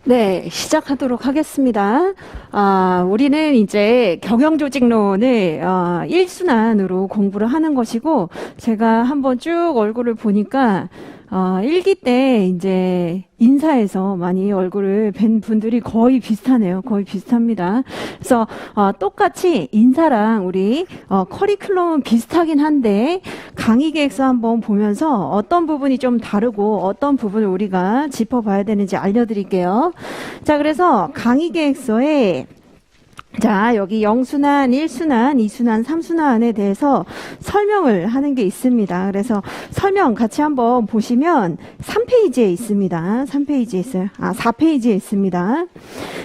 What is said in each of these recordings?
네, 시작하도록 하겠습니다. 우리는 이제 경영조직론을 1순환으로 공부를 하는 것이고, 제가 한번 쭉 얼굴을 보니까 1기 때 이제 인사에서 많이 얼굴을 뵌 분들이 거의 비슷하네요. 거의 비슷합니다. 그래서 똑같이 인사랑 우리 커리큘럼은 비슷하긴 한데 강의 계획서 한번 보면서 어떤 부분이 좀 다르고 어떤 부분을 우리가 짚어봐야 되는지 알려드릴게요. 자, 그래서 강의 계획서에 자, 여기 0순환, 1순환, 2순환, 3순환에 대해서 설명을 하는 게 있습니다. 그래서 설명 같이 한번 보시면 3페이지에 있습니다. 3페이지에 있어요. 4페이지에 있습니다.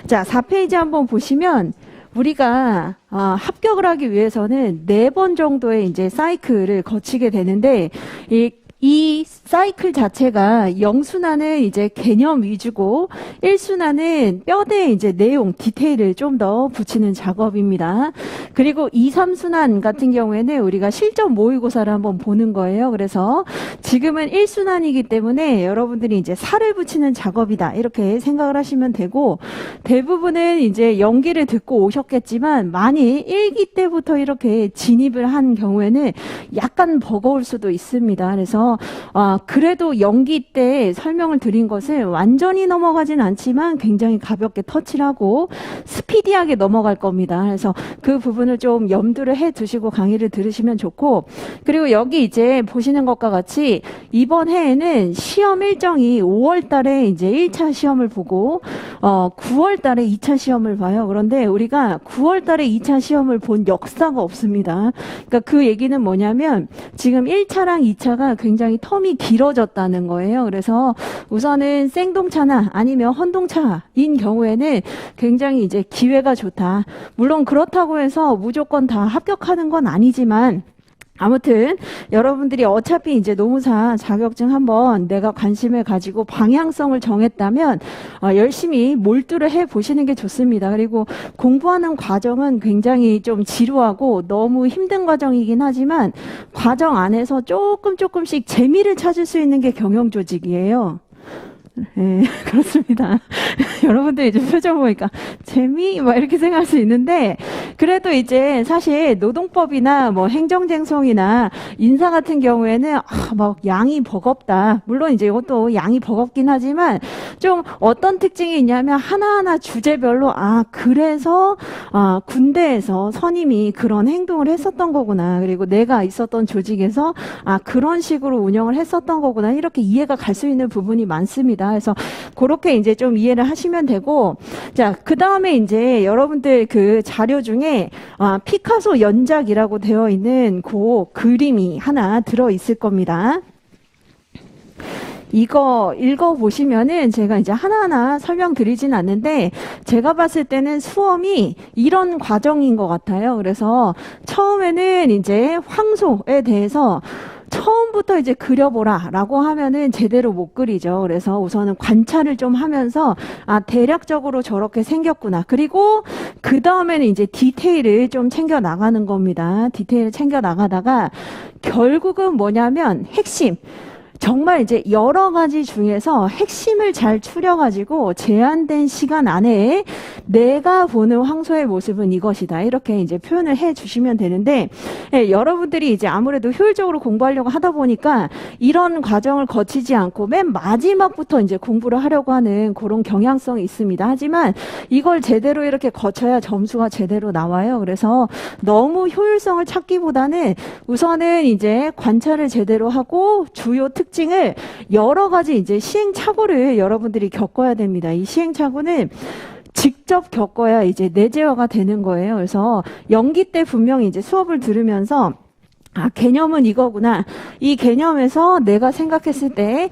자, 4페이지 한번 보시면 우리가 합격을 하기 위해서는 4번 정도의 이제 사이클을 거치게 되는데 이 사이클 자체가 0순환은 이제 개념 위주고 1순환은 뼈대에 이제 내용, 디테일을 좀 더 붙이는 작업입니다. 그리고 2, 3순환 같은 경우에는 우리가 실전 모의고사를 한번 보는 거예요. 그래서 지금은 1순환이기 때문에 여러분들이 이제 살을 붙이는 작업이다. 이렇게 생각을 하시면 되고 대부분은 이제 연기를 듣고 오셨겠지만 많이 1기 때부터 이렇게 진입을 한 경우에는 약간 버거울 수도 있습니다. 그래서 그래도 연기 때 설명을 드린 것을 완전히 넘어가진 않지만 굉장히 가볍게 터치를 하고 스피디하게 넘어갈 겁니다. 그래서 그 부분을 좀 염두를 해 두시고 강의를 들으시면 좋고, 그리고 여기 이제 보시는 것과 같이 이번 해에는 시험 일정이 5월 달에 이제 1차 시험을 보고 9월 달에 2차 시험을 봐요. 그런데 우리가 9월 달에 2차 시험을 본 역사가 없습니다. 그러니까 그 얘기는 뭐냐면 지금 1차랑 2차가 굉장히 텀이 길어졌다는 거예요. 그래서 우선은 생동차나 아니면 헌동차인 경우에는 굉장히 이제 기회가 좋다. 물론 그렇다고 해서 무조건 다 합격하는 건 아니지만 아무튼 여러분들이 어차피 이제 노무사 자격증 한번 내가 관심을 가지고 방향성을 정했다면 열심히 몰두를 해 보시는 게 좋습니다. 그리고 공부하는 과정은 굉장히 좀 지루하고 너무 힘든 과정이긴 하지만 과정 안에서 조금씩 재미를 찾을 수 있는 게 경영조직이에요. 네, 그렇습니다. 여러분들 이제 표정 보니까 재미? 막 이렇게 생각할 수 있는데, 그래도 이제 사실 노동법이나 뭐 행정쟁송이나 인사 같은 경우에는 막 양이 버겁다. 물론 이제 이것도 양이 버겁긴 하지만 좀 어떤 특징이 있냐면 하나하나 주제별로 그래서 군대에서 선임이 그런 행동을 했었던 거구나. 그리고 내가 있었던 조직에서 그런 식으로 운영을 했었던 거구나. 이렇게 이해가 갈 수 있는 부분이 많습니다. 그래서 그렇게 이제 좀 이해를 하시면 되고, 자, 그 다음에 이제 여러분들 그 자료 중에 피카소 연작이라고 되어 있는 그 그림이 하나 들어 있을 겁니다. 이거 읽어보시면은 제가 이제 하나하나 설명드리진 않는데 제가 봤을 때는 수험이 이런 과정인 것 같아요. 그래서 처음에는 이제 황소에 대해서 처음부터 이제 그려보라 라고 하면은 제대로 못 그리죠. 그래서 우선은 관찰을 좀 하면서 대략적으로 저렇게 생겼구나. 그리고 그 다음에는 이제 디테일을 좀 챙겨 나가는 겁니다. 디테일을 챙겨 나가다가 결국은 뭐냐면 핵심, 정말 이제 여러 가지 중에서 핵심을 잘 추려가지고 제한된 시간 안에 내가 보는 황소의 모습은 이것이다. 이렇게 이제 표현을 해 주시면 되는데, 여러분들이 이제 아무래도 효율적으로 공부하려고 하다 보니까 이런 과정을 거치지 않고 맨 마지막부터 이제 공부를 하려고 하는 그런 경향성이 있습니다. 하지만 이걸 제대로 이렇게 거쳐야 점수가 제대로 나와요. 그래서 너무 효율성을 찾기보다는 우선은 이제 관찰을 제대로 하고 주요 특징을 여러 가지 이제 시행착오를 여러분들이 겪어야 됩니다. 이 시행착오는 직접 겪어야 이제 내재화가 되는 거예요. 그래서 연기 때 분명히 이제 수업을 들으면서 개념은 이거구나. 이 개념에서 내가 생각했을 때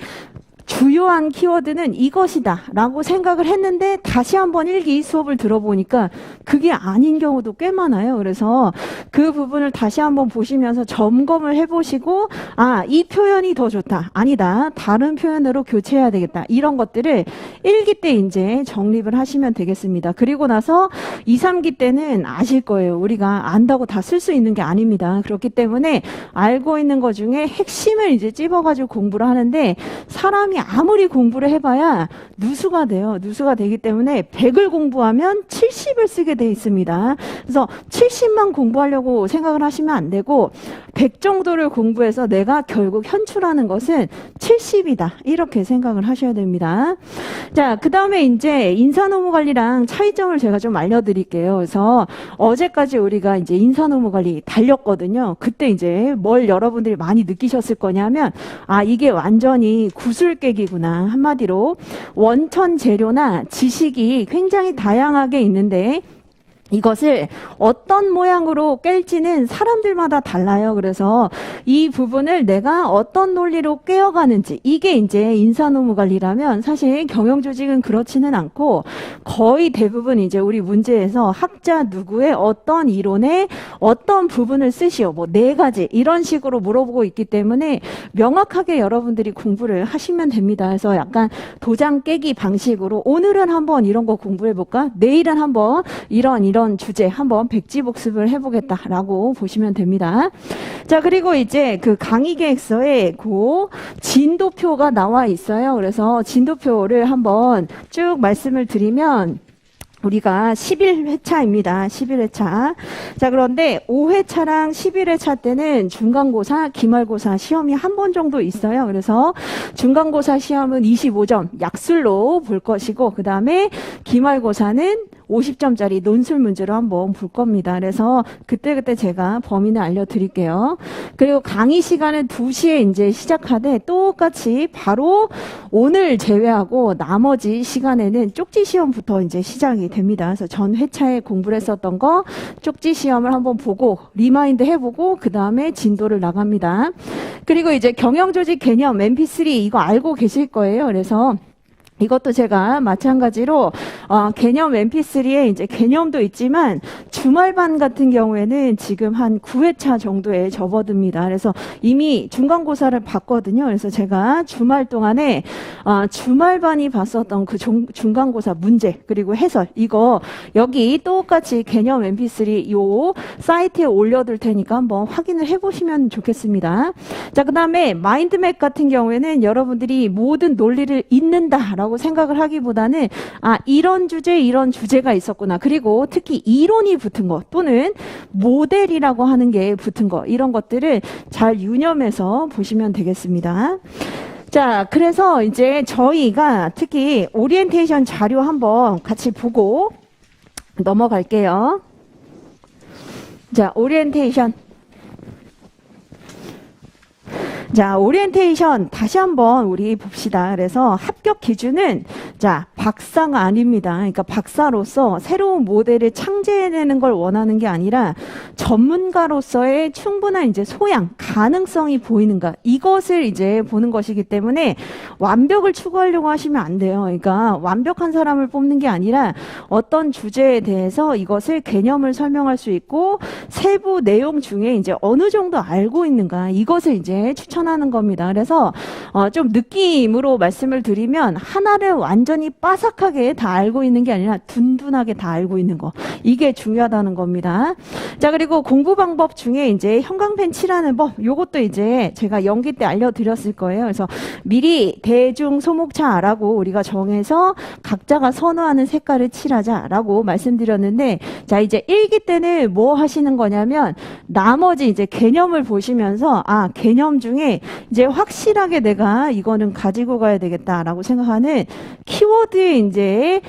주요한 키워드는 이것이다 라고 생각을 했는데 다시 한번 1기 수업을 들어보니까 그게 아닌 경우도 꽤 많아요. 그래서 그 부분을 다시 한번 보시면서 점검을 해보시고 이 표현이 더 좋다. 아니다. 다른 표현으로 교체해야 되겠다. 이런 것들을 1기 때 이제 정립을 하시면 되겠습니다. 그리고 나서 2, 3기 때는 아실 거예요. 우리가 안다고 다 쓸 수 있는 게 아닙니다. 그렇기 때문에 알고 있는 것 중에 핵심을 이제 찝어가지고 공부를 하는데 사람이 사람이 아무리 공부를 해봐야 누수가 돼요. 누수가 되기 때문에 100을 공부하면 70을 쓰게 돼 있습니다. 그래서 70만 공부하려고 생각을 하시면 안 되고 100 정도를 공부해서 내가 결국 현출하는 것은 70이다. 이렇게 생각을 하셔야 됩니다. 자, 그 다음에 이제 인사노무관리랑 차이점을 제가 좀 알려드릴게요. 그래서 어제까지 우리가 이제 인사노무관리 달렸거든요. 그때 이제 뭘 여러분들이 많이 느끼셨을 거냐면, 아, 이게 완전히 구슬깨기구나. 한마디로 원천 재료나 지식이 굉장히 다양하게 있는데, 이것을 어떤 모양으로 깰지는 사람들마다 달라요. 그래서 이 부분을 내가 어떤 논리로 깨어가는지, 이게 이제 인사노무관리라면 사실 경영조직은 그렇지는 않고 거의 대부분 이제 우리 문제에서 학자 누구의 어떤 이론에 어떤 부분을 쓰시오, 뭐 4가지 이런 식으로 물어보고 있기 때문에 명확하게 여러분들이 공부를 하시면 됩니다. 그래서 약간 도장 깨기 방식으로 오늘은 한번 이런 거 공부해볼까? 내일은 한번 이런 주제 한번 백지복습을 해보겠다라고 보시면 됩니다. 자, 그리고 이제 그 강의 계획서에 그 진도표가 나와 있어요. 그래서 진도표를 한번 쭉 말씀을 드리면 우리가 11회차입니다. 11회차. 자, 그런데 5회차랑 11회차 때는 중간고사, 기말고사 시험이 한 번 정도 있어요. 그래서 중간고사 시험은 25점 약술로 볼 것이고, 그 다음에 기말고사는 50점짜리 논술 문제로 한번 볼 겁니다. 그래서 그때그때 제가 범위는 알려드릴게요. 그리고 강의 시간은 2시에 이제 시작하되 똑같이 바로 오늘 제외하고 나머지 시간에는 쪽지 시험부터 이제 시작이 됩니다. 그래서 전 회차에 공부를 했었던 거 쪽지 시험을 한번 보고 리마인드 해보고 그 다음에 진도를 나갑니다. 그리고 이제 경영조직 개념 MP3 이거 알고 계실 거예요. 그래서 이것도 제가 마찬가지로 개념 MP3에 이제 개념도 있지만 주말반 같은 경우에는 지금 한 9회차 정도에 접어듭니다. 그래서 이미 중간고사를 봤거든요. 그래서 제가 주말 동안에 주말반이 봤었던 그 중간고사 문제 그리고 해설 이거 여기 똑같이 개념 MP3 요 사이트에 올려둘 테니까 한번 확인을 해보시면 좋겠습니다. 자, 그 다음에 마인드맵 같은 경우에는 여러분들이 모든 논리를 잊는다라고 생각을 하기보다는 이런 주제 이런 주제가 있었구나. 그리고 특히 이론이 붙은 거 또는 모델이라고 하는 게 붙은 거 이런 것들을 잘 유념해서 보시면 되겠습니다. 자, 그래서 이제 저희가 특히 오리엔테이션 자료 한번 같이 보고 넘어갈게요. 자, 오리엔테이션. 자, 오리엔테이션 다시 한번 우리 봅시다. 그래서 합격 기준은 자, 박사가 아닙니다. 그러니까 박사로서 새로운 모델을 창제해내는 걸 원하는 게 아니라 전문가로서의 충분한 이제 소양, 가능성이 보이는가 이것을 이제 보는 것이기 때문에 완벽을 추구하려고 하시면 안 돼요. 그러니까 완벽한 사람을 뽑는 게 아니라 어떤 주제에 대해서 이것을 개념을 설명할 수 있고 세부 내용 중에 이제 어느 정도 알고 있는가 이것을 이제 추천하는 겁니다. 그래서 좀 느낌으로 말씀을 드리면 하나를 완전히 빠삭하게 다 알고 있는 게 아니라 둔둔하게 다 알고 있는 거 이게 중요하다는 겁니다. 자, 그리고 공부 방법 중에 이제 형광펜 칠하는 법 요것도 이제 제가 연기 때 알려드렸을 거예요. 그래서 미리 대중 소목차라고 우리가 정해서 각자가 선호하는 색깔을 칠하자라고 말씀드렸는데 자, 이제 1기 때는 뭐 하시는 거냐면 나머지 이제 개념을 보시면서 개념 중에 이제 확실하게 내가 이거는 가지고 가야 되겠다라고 생각하는 키워드에 이제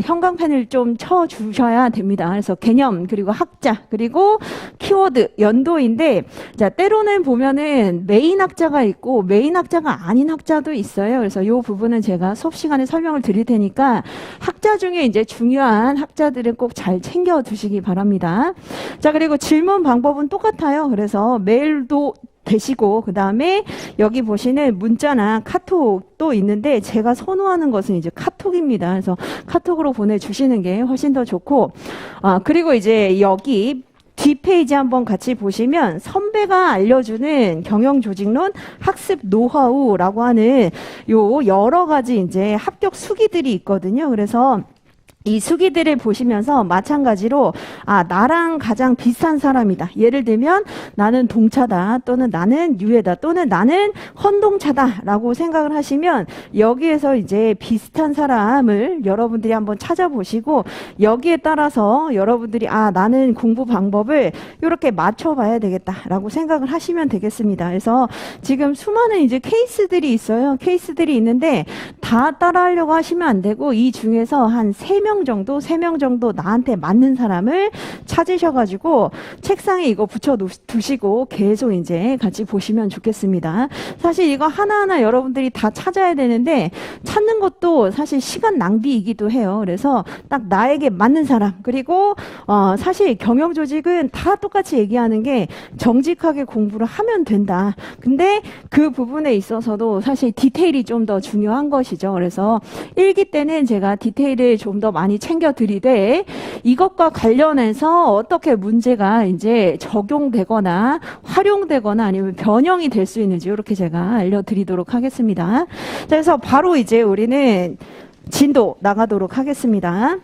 형광펜을 좀 쳐 주셔야 됩니다. 그래서 개념 그리고 학자 그리고 키워드 연도인데 자, 때로는 보면은 메인 학자가 있고 메인 학자가 아닌 학자도 있어요. 그래서 이 부분은 제가 수업 시간에 설명을 드릴 테니까 학자 중에 이제 중요한 학자들은 꼭 잘 챙겨 두시기 바랍니다. 자, 그리고 질문 방법은 똑같아요. 그래서 메일도 되시고 그 다음에 여기 보시는 문자나 카톡도 있는데 제가 선호하는 것은 이제 카톡입니다. 그래서 카톡으로 보내주시는 게 훨씬 더 좋고 그리고 이제 여기 뒷페이지 한번 같이 보시면 선배가 알려주는 경영조직론 학습 노하우라고 하는 요 여러 가지 이제 합격 수기들이 있거든요. 그래서 이 수기들을 보시면서 마찬가지로 나랑 가장 비슷한 사람이다. 예를 들면 나는 동차다 또는 나는 유해다 또는 나는 헌동차다 라고 생각을 하시면 여기에서 이제 비슷한 사람을 여러분들이 한번 찾아보시고 여기에 따라서 여러분들이 나는 공부 방법을 이렇게 맞춰봐야 되겠다 라고 생각을 하시면 되겠습니다. 그래서 지금 수많은 이제 케이스들이 있어요. 케이스들이 있는데 다 따라하려고 하시면 안 되고 이 중에서 한 3명 정도 나한테 맞는 사람을 찾으셔가지고 책상에 이거 붙여 두시고 계속 이제 같이 보시면 좋겠습니다. 사실 이거 하나하나 여러분들이 다 찾아야 되는데 찾는 것도 사실 시간 낭비이기도 해요. 그래서 딱 나에게 맞는 사람 그리고 사실 경영조직은 다 똑같이 얘기하는 게 정직하게 공부를 하면 된다. 근데 그 부분에 있어서도 사실 디테일이 좀 더 중요한 것이죠. 그래서 1기 때는 제가 디테일을 좀 더 많이 챙겨드리되 이것과 관련해서 어떻게 문제가 이제 적용되거나 활용되거나 아니면 변형이 될 수 있는지 이렇게 제가 알려드리도록 하겠습니다. 자, 그래서 바로 이제 우리는 진도 나가도록 하겠습니다.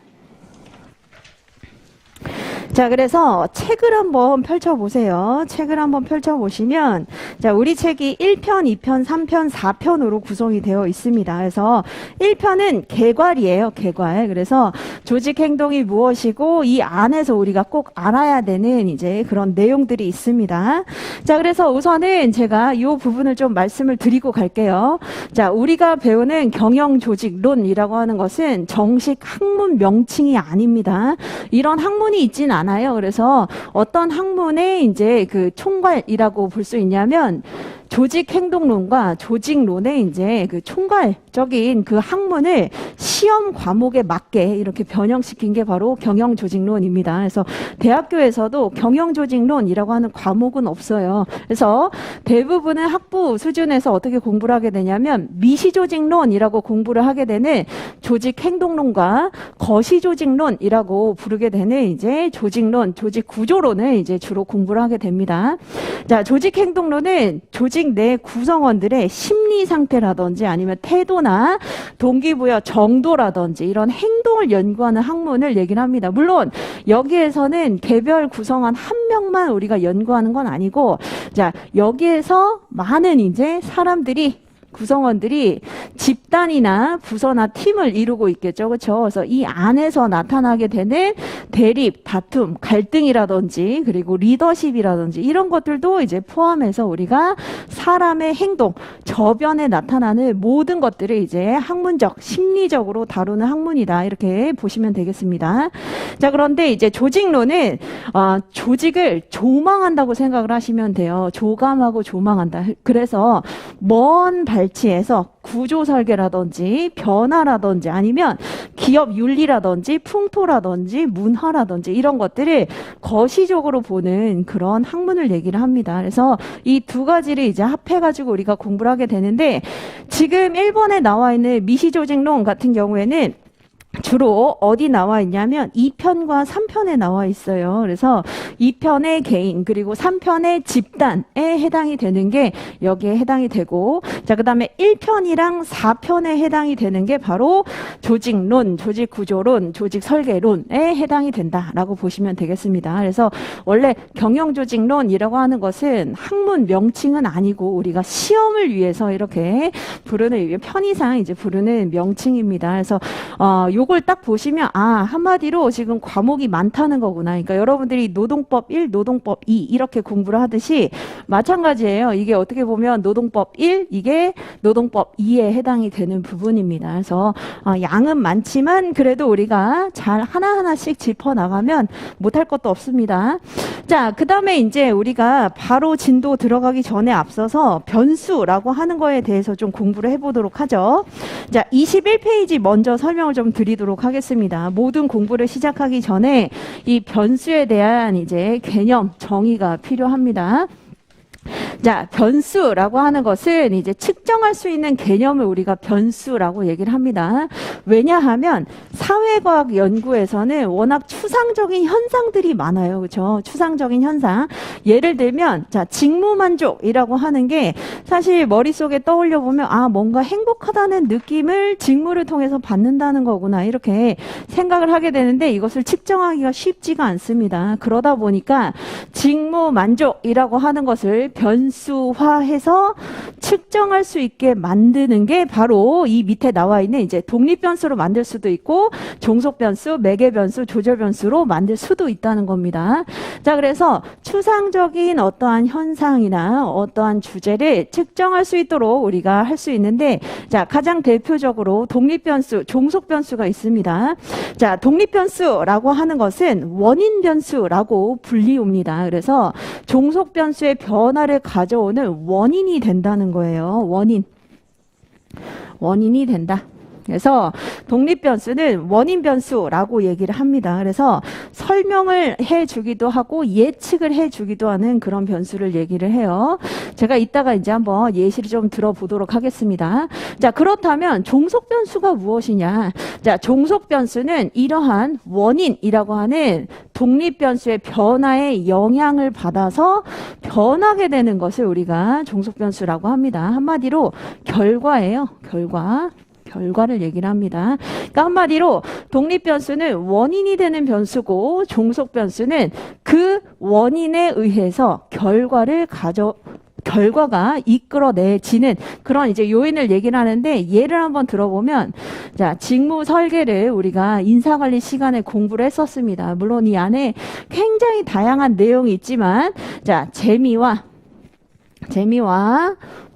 자, 그래서 책을 한번 펼쳐보세요. 책을 한번 펼쳐보시면, 자, 우리 책이 1편, 2편, 3편, 4편으로 구성이 되어 있습니다. 그래서 1편은 개괄이에요, 개괄. 그래서 조직 행동이 무엇이고, 이 안에서 우리가 꼭 알아야 되는 이제 그런 내용들이 있습니다. 자, 그래서 우선은 제가 이 부분을 좀 말씀을 드리고 갈게요. 자, 우리가 배우는 경영조직론이라고 하는 것은 정식 학문 명칭이 아닙니다. 이런 학문이 있진 않아요. 그래서 어떤 학문의 이제 그 총괄이라고 볼 수 있냐면 조직 행동론과 조직론의 이제 그 총괄적인 그 학문을 시험 과목에 맞게 이렇게 변형시킨 게 바로 경영조직론입니다. 그래서 대학교에서도 경영조직론이라고 하는 과목은 없어요. 그래서 대부분의 학부 수준에서 어떻게 공부를 하게 되냐면 미시조직론이라고 공부를 하게 되는 조직행동론과 거시조직론이라고 부르게 되는 이제 조직론, 조직구조론을 이제 주로 공부를 하게 됩니다. 자, 조직행동론은 조직 내 구성원들의 심리 상태라든지 아니면 태도나 동기부여 정도라든지 이런 행동을 연구하는 학문을 얘기를 합니다. 물론 여기에서는 개별 구성원 한 명만 우리가 연구하는 건 아니고, 자, 여기에서 많은 이제 구성원들이 집단이나 부서나 팀을 이루고 있겠죠. 그렇죠? 그래서 이 안에서 나타나게 되는 대립, 다툼, 갈등이라든지 그리고 리더십이라든지 이런 것들도 이제 포함해서 우리가 사람의 행동, 저변에 나타나는 모든 것들을 이제 학문적, 심리적으로 다루는 학문이다. 이렇게 보시면 되겠습니다. 자, 그런데 이제 조직론은 조직을 조망한다고 생각을 하시면 돼요. 조감하고 조망한다. 그래서 먼 발치에서 구조 설계라든지 변화라든지 아니면 기업 윤리라든지 풍토라든지 문화라든지 이런 것들을 거시적으로 보는 그런 학문을 얘기를 합니다. 그래서 이 두 가지를 이제 합해가지고 우리가 공부를 하게 되는데, 지금 1번에 나와 있는 미시조직론 같은 경우에는 주로 어디 나와 있냐면 2편과 3편에 나와 있어요. 그래서 2편의 개인 그리고 3편의 집단에 해당이 되는 게 여기에 해당이 되고, 자, 그 다음에 1편이랑 4편에 해당이 되는 게 바로 조직론, 조직구조론, 조직설계론에 해당이 된다라고 보시면 되겠습니다. 그래서 원래 경영조직론이라고 하는 것은 학문 명칭은 아니고 우리가 시험을 위해서 이렇게 부르는, 편의상 이제 부르는 명칭입니다. 그래서 요걸 딱 보시면 한마디로 지금 과목이 많다는 거구나. 그러니까 여러분들이 노동법 1, 노동법 2 이렇게 공부를 하듯이 마찬가지예요. 이게 어떻게 보면 노동법 1, 이게 노동법 2에 해당이 되는 부분입니다. 그래서 양은 많지만 그래도 우리가 잘 하나하나씩 짚어나가면 못할 것도 없습니다. 자, 그 다음에 이제 우리가 바로 진도 들어가기 전에 앞서서 변수라고 하는 거에 대해서 좀 공부를 해보도록 하죠. 자, 21페이지 먼저 설명을 좀 드리도록 하겠습니다. 모든 공부를 시작하기 전에 이 변수에 대한 이제 개념 정의가 필요합니다. 자, 변수라고 하는 것은 이제 측정할 수 있는 개념을 우리가 변수라고 얘기를 합니다. 왜냐하면 사회과학 연구에서는 워낙 추상적인 현상들이 많아요. 그렇죠? 추상적인 현상. 예를 들면 자, 직무만족이라고 하는 게 사실 머릿속에 떠올려 보면 아, 뭔가 행복하다는 느낌을 직무를 통해서 받는다는 거구나. 이렇게 생각을 하게 되는데 이것을 측정하기가 쉽지가 않습니다. 그러다 보니까 직무만족이라고 하는 것을 변수화해서 측정할 수 있게 만드는 게 바로 이 밑에 나와 있는 이제 독립변수로 만들 수도 있고 종속변수, 매개변수, 조절변수로 만들 수도 있다는 겁니다. 자, 그래서 추상적인 어떠한 현상이나 어떠한 주제를 측정할 수 있도록 우리가 할 수 있는데 자, 가장 대표적으로 독립변수, 종속변수가 있습니다. 자, 독립변수라고 하는 것은 원인변수라고 불리웁니다. 그래서 종속변수의 변화를 가져오는 원인이 된다는 거예요. 원인이 된다. 그래서 독립변수는 원인변수라고 얘기를 합니다. 그래서 설명을 해주기도 하고 예측을 해주기도 하는 그런 변수를 얘기를 해요. 제가 이따가 이제 한번 예시를 좀 들어보도록 하겠습니다. 자, 그렇다면 종속변수가 무엇이냐? 자, 종속변수는 이러한 원인이라고 하는 독립변수의 변화에 영향을 받아서 변하게 되는 것을 우리가 종속변수라고 합니다. 한마디로 결과예요. 결과를 얘기를 합니다. 그러니까 한마디로 독립변수는 원인이 되는 변수고 종속변수는 그 원인에 의해서 결과가 이끌어내지는 그런 이제 요인을 얘기를 하는데 예를 한번 들어보면 자, 직무 설계를 우리가 인사관리 시간에 공부를 했었습니다. 물론 이 안에 굉장히 다양한 내용이 있지만 자, 재미와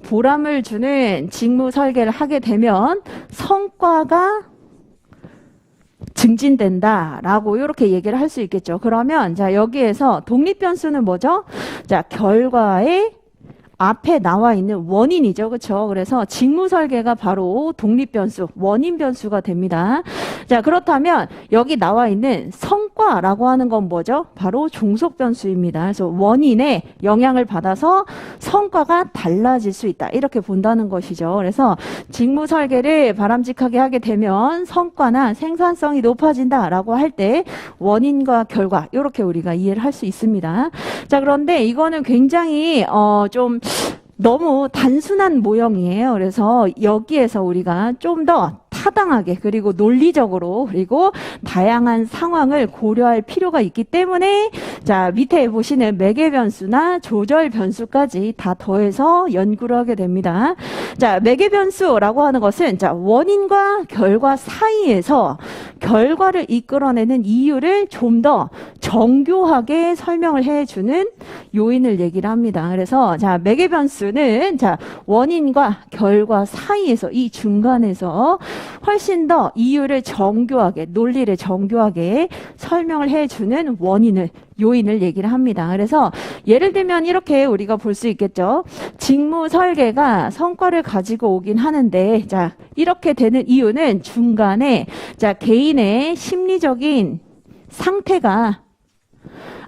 보람을 주는 직무 설계를 하게 되면 성과가 증진된다라고 이렇게 얘기를 할 수 있겠죠. 그러면 자, 여기에서 독립변수는 뭐죠? 자, 결과의 앞에 나와 있는 원인이죠. 그렇죠? 그래서 직무 설계가 바로 독립변수, 원인변수가 됩니다. 자, 그렇다면 여기 나와 있는 성과라고 하는 건 뭐죠? 바로 종속변수입니다. 그래서 원인에 영향을 받아서 성과가 달라질 수 있다. 이렇게 본다는 것이죠. 그래서 직무 설계를 바람직하게 하게 되면 성과나 생산성이 높아진다라고 할 때 원인과 결과 이렇게 우리가 이해를 할 수 있습니다. 자, 그런데 이거는 굉장히 좀 너무 단순한 모형이에요. 그래서 여기에서 우리가 좀 더 타당하게 그리고 논리적으로 그리고 다양한 상황을 고려할 필요가 있기 때문에 자, 밑에 보시는 매개변수나 조절변수까지 다 더해서 연구를 하게 됩니다. 자, 매개변수라고 하는 것은 자, 원인과 결과 사이에서 결과를 이끌어내는 이유를 좀 더 정교하게 설명을 해주는 요인을 얘기를 합니다. 그래서 자, 매개변수는 자, 원인과 결과 사이에서 이 중간에서 훨씬 더 이유를 정교하게 논리를 정교하게 설명을 해주는 요인을 얘기를 합니다. 그래서 예를 들면 이렇게 우리가 볼 수 있겠죠. 직무 설계가 성과를 가지고 오긴 하는데 자, 이렇게 되는 이유는 중간에 자, 개인의 심리적인 상태가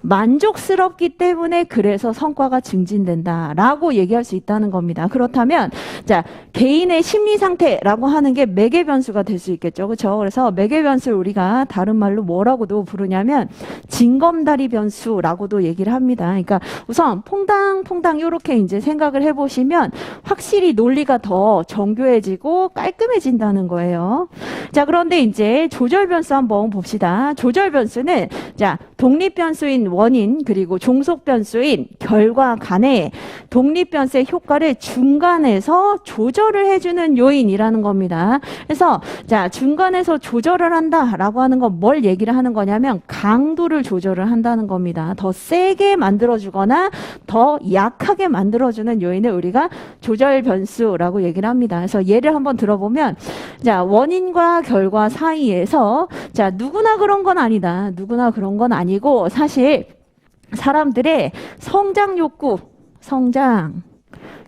만족스럽기 때문에 그래서 성과가 증진된다라고 얘기할 수 있다는 겁니다. 그렇다면 자, 개인의 심리 상태라고 하는 게 매개변수가 될 수 있겠죠. 그렇죠? 그래서 매개변수를 우리가 다른 말로 뭐라고도 부르냐면 징검다리 변수라고도 얘기를 합니다. 그러니까 우선 퐁당퐁당 이렇게 이제 생각을 해보시면 확실히 논리가 더 정교해지고 깔끔해진다는 거예요. 자, 그런데 이제 조절변수 한번 봅시다. 조절변수는 자, 독립변수인 원인 그리고 종속변수인 결과 간의 독립변수의 효과를 중간에서 조절을 해주는 요인이라는 겁니다. 그래서 자, 중간에서 조절을 한다라고 하는 건 뭘 얘기를 하는 거냐면 강도를 조절을 한다는 겁니다. 더 세게 만들어주거나 더 약하게 만들어주는 요인을 우리가 조절변수라고 얘기를 합니다. 그래서 예를 한번 들어보면 자, 원인과 결과 사이에서 자, 누구나 그런 건 아니다. 누구나 그런 건 아니고 사실 사람들의 성장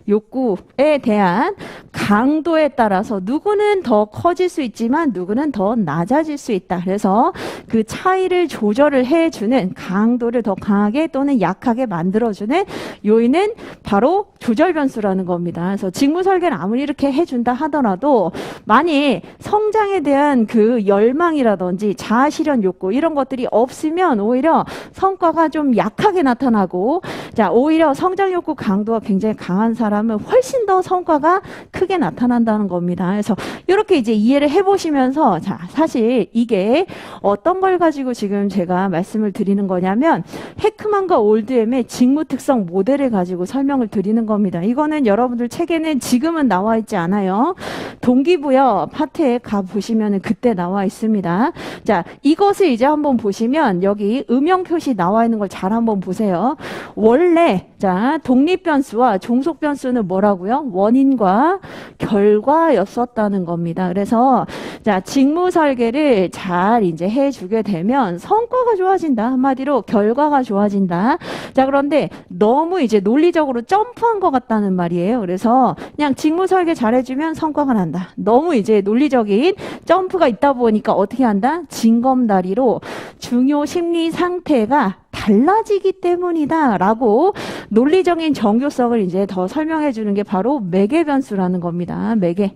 욕구에 대한 강도에 따라서 누구는 더 커질 수 있지만 누구는 더 낮아질 수 있다. 그래서 그 차이를 조절을 해주는, 강도를 더 강하게 또는 약하게 만들어주는 요인은 바로 조절 변수라는 겁니다. 그래서 직무 설계를 아무리 이렇게 해준다 하더라도 만일 성장에 대한 그 열망이라든지 자아 실현 욕구 이런 것들이 없으면 오히려 성과가 좀 약하게 나타나고, 자, 오히려 성장 욕구 강도가 굉장히 강한 사람은 훨씬 더 성과가 크게 나타난다는 겁니다. 그래서 이렇게 이제 이해를 해보시면서, 자, 사실 이게 어떤 걸 가지고 지금 제가 말씀을 드리는 거냐면 헤크만과 올드엠의 직무 특성 모델을 가지고 설명을 드리는 겁니다. 이거는 여러분들 책에는 지금은 나와 있지 않아요. 동기부여 파트에 가 보시면 그때 나와 있습니다. 자, 이것을 이제 한번 보시면 여기 음영 표시 나와 있는 걸 잘 한번 보세요. 원래 자, 독립 변수와 종속 변수는 뭐라고요? 원인과 결과였었다는 겁니다. 그래서 자, 직무 설계를 잘 이제 해주게 되면 성과가 좋아진다. 한마디로 결과가 좋아진다. 자, 그런데 너무 이제 논리적으로 점프한 것 같다는 말이에요. 그래서 그냥 직무 설계 잘해주면 성과가 난다. 너무 이제 논리적인 점프가 있다 보니까 어떻게 한다? 징검다리로 중요 심리 상태가 달라지기 때문이다 라고 논리적인 정교성을 이제 더 설명해 주는 게 바로 매개 변수라는 겁니다. 매개.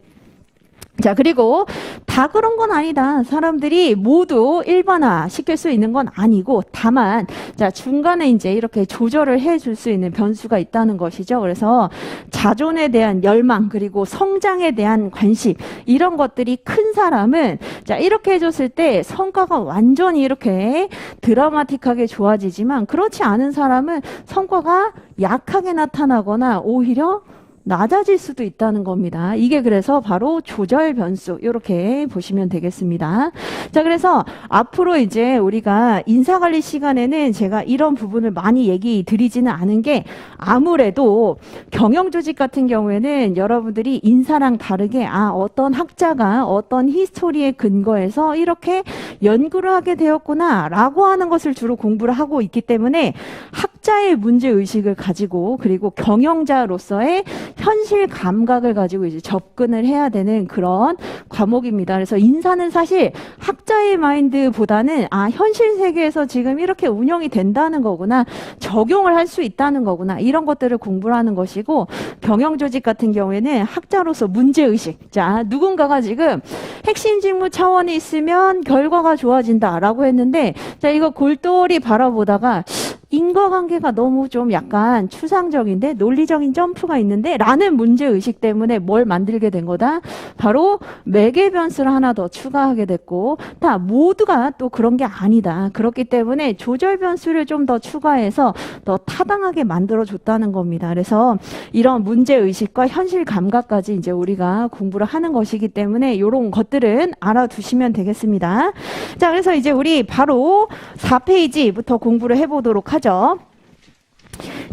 자, 그리고 다 그런 건 아니다. 사람들이 모두 일반화 시킬 수 있는 건 아니고, 다만 자, 중간에 이제 이렇게 조절을 해줄 수 있는 변수가 있다는 것이죠. 그래서 자존에 대한 열망, 그리고 성장에 대한 관심, 이런 것들이 큰 사람은 자, 이렇게 해줬을 때 성과가 완전히 이렇게 드라마틱하게 좋아지지만, 그렇지 않은 사람은 성과가 약하게 나타나거나 오히려 낮아질 수도 있다는 겁니다. 이게 그래서 바로 조절 변수, 이렇게 보시면 되겠습니다. 자, 그래서 앞으로 이제 우리가 인사관리 시간에는 제가 이런 부분을 많이 얘기 드리지는 않은 게, 아무래도 경영조직 같은 경우에는 여러분들이 인사랑 다르게 어떤 학자가 어떤 히스토리에 근거해서 이렇게 연구를 하게 되었구나 라고 하는 것을 주로 공부를 하고 있기 때문에 학자의 문제의식을 가지고, 그리고 경영자로서의 현실 감각을 가지고 이제 접근을 해야 되는 그런 과목입니다. 그래서 인사는 사실 학자의 마인드보다는 현실 세계에서 지금 이렇게 운영이 된다는 거구나, 적용을 할 수 있다는 거구나, 이런 것들을 공부를 하는 것이고, 경영조직 같은 경우에는 학자로서 문제의식, 자, 누군가가 지금 핵심 직무 차원에 있으면 결과가 좋아진다라고 했는데, 자, 이거 골똘히 바라보다가 인과관계가 너무 좀 약간 추상적인데 논리적인 점프가 있는데 라는 문제의식 때문에 뭘 만들게 된 거다? 바로 매개 변수를 하나 더 추가하게 됐고, 다 모두가 또 그런 게 아니다. 그렇기 때문에 조절 변수를 좀 더 추가해서 더 타당하게 만들어줬다는 겁니다. 그래서 이런 문제의식과 현실 감각까지 이제 우리가 공부를 하는 것이기 때문에 이런 것들은 알아두시면 되겠습니다. 자, 그래서 이제 우리 바로 4페이지부터 공부를 해보도록 하죠.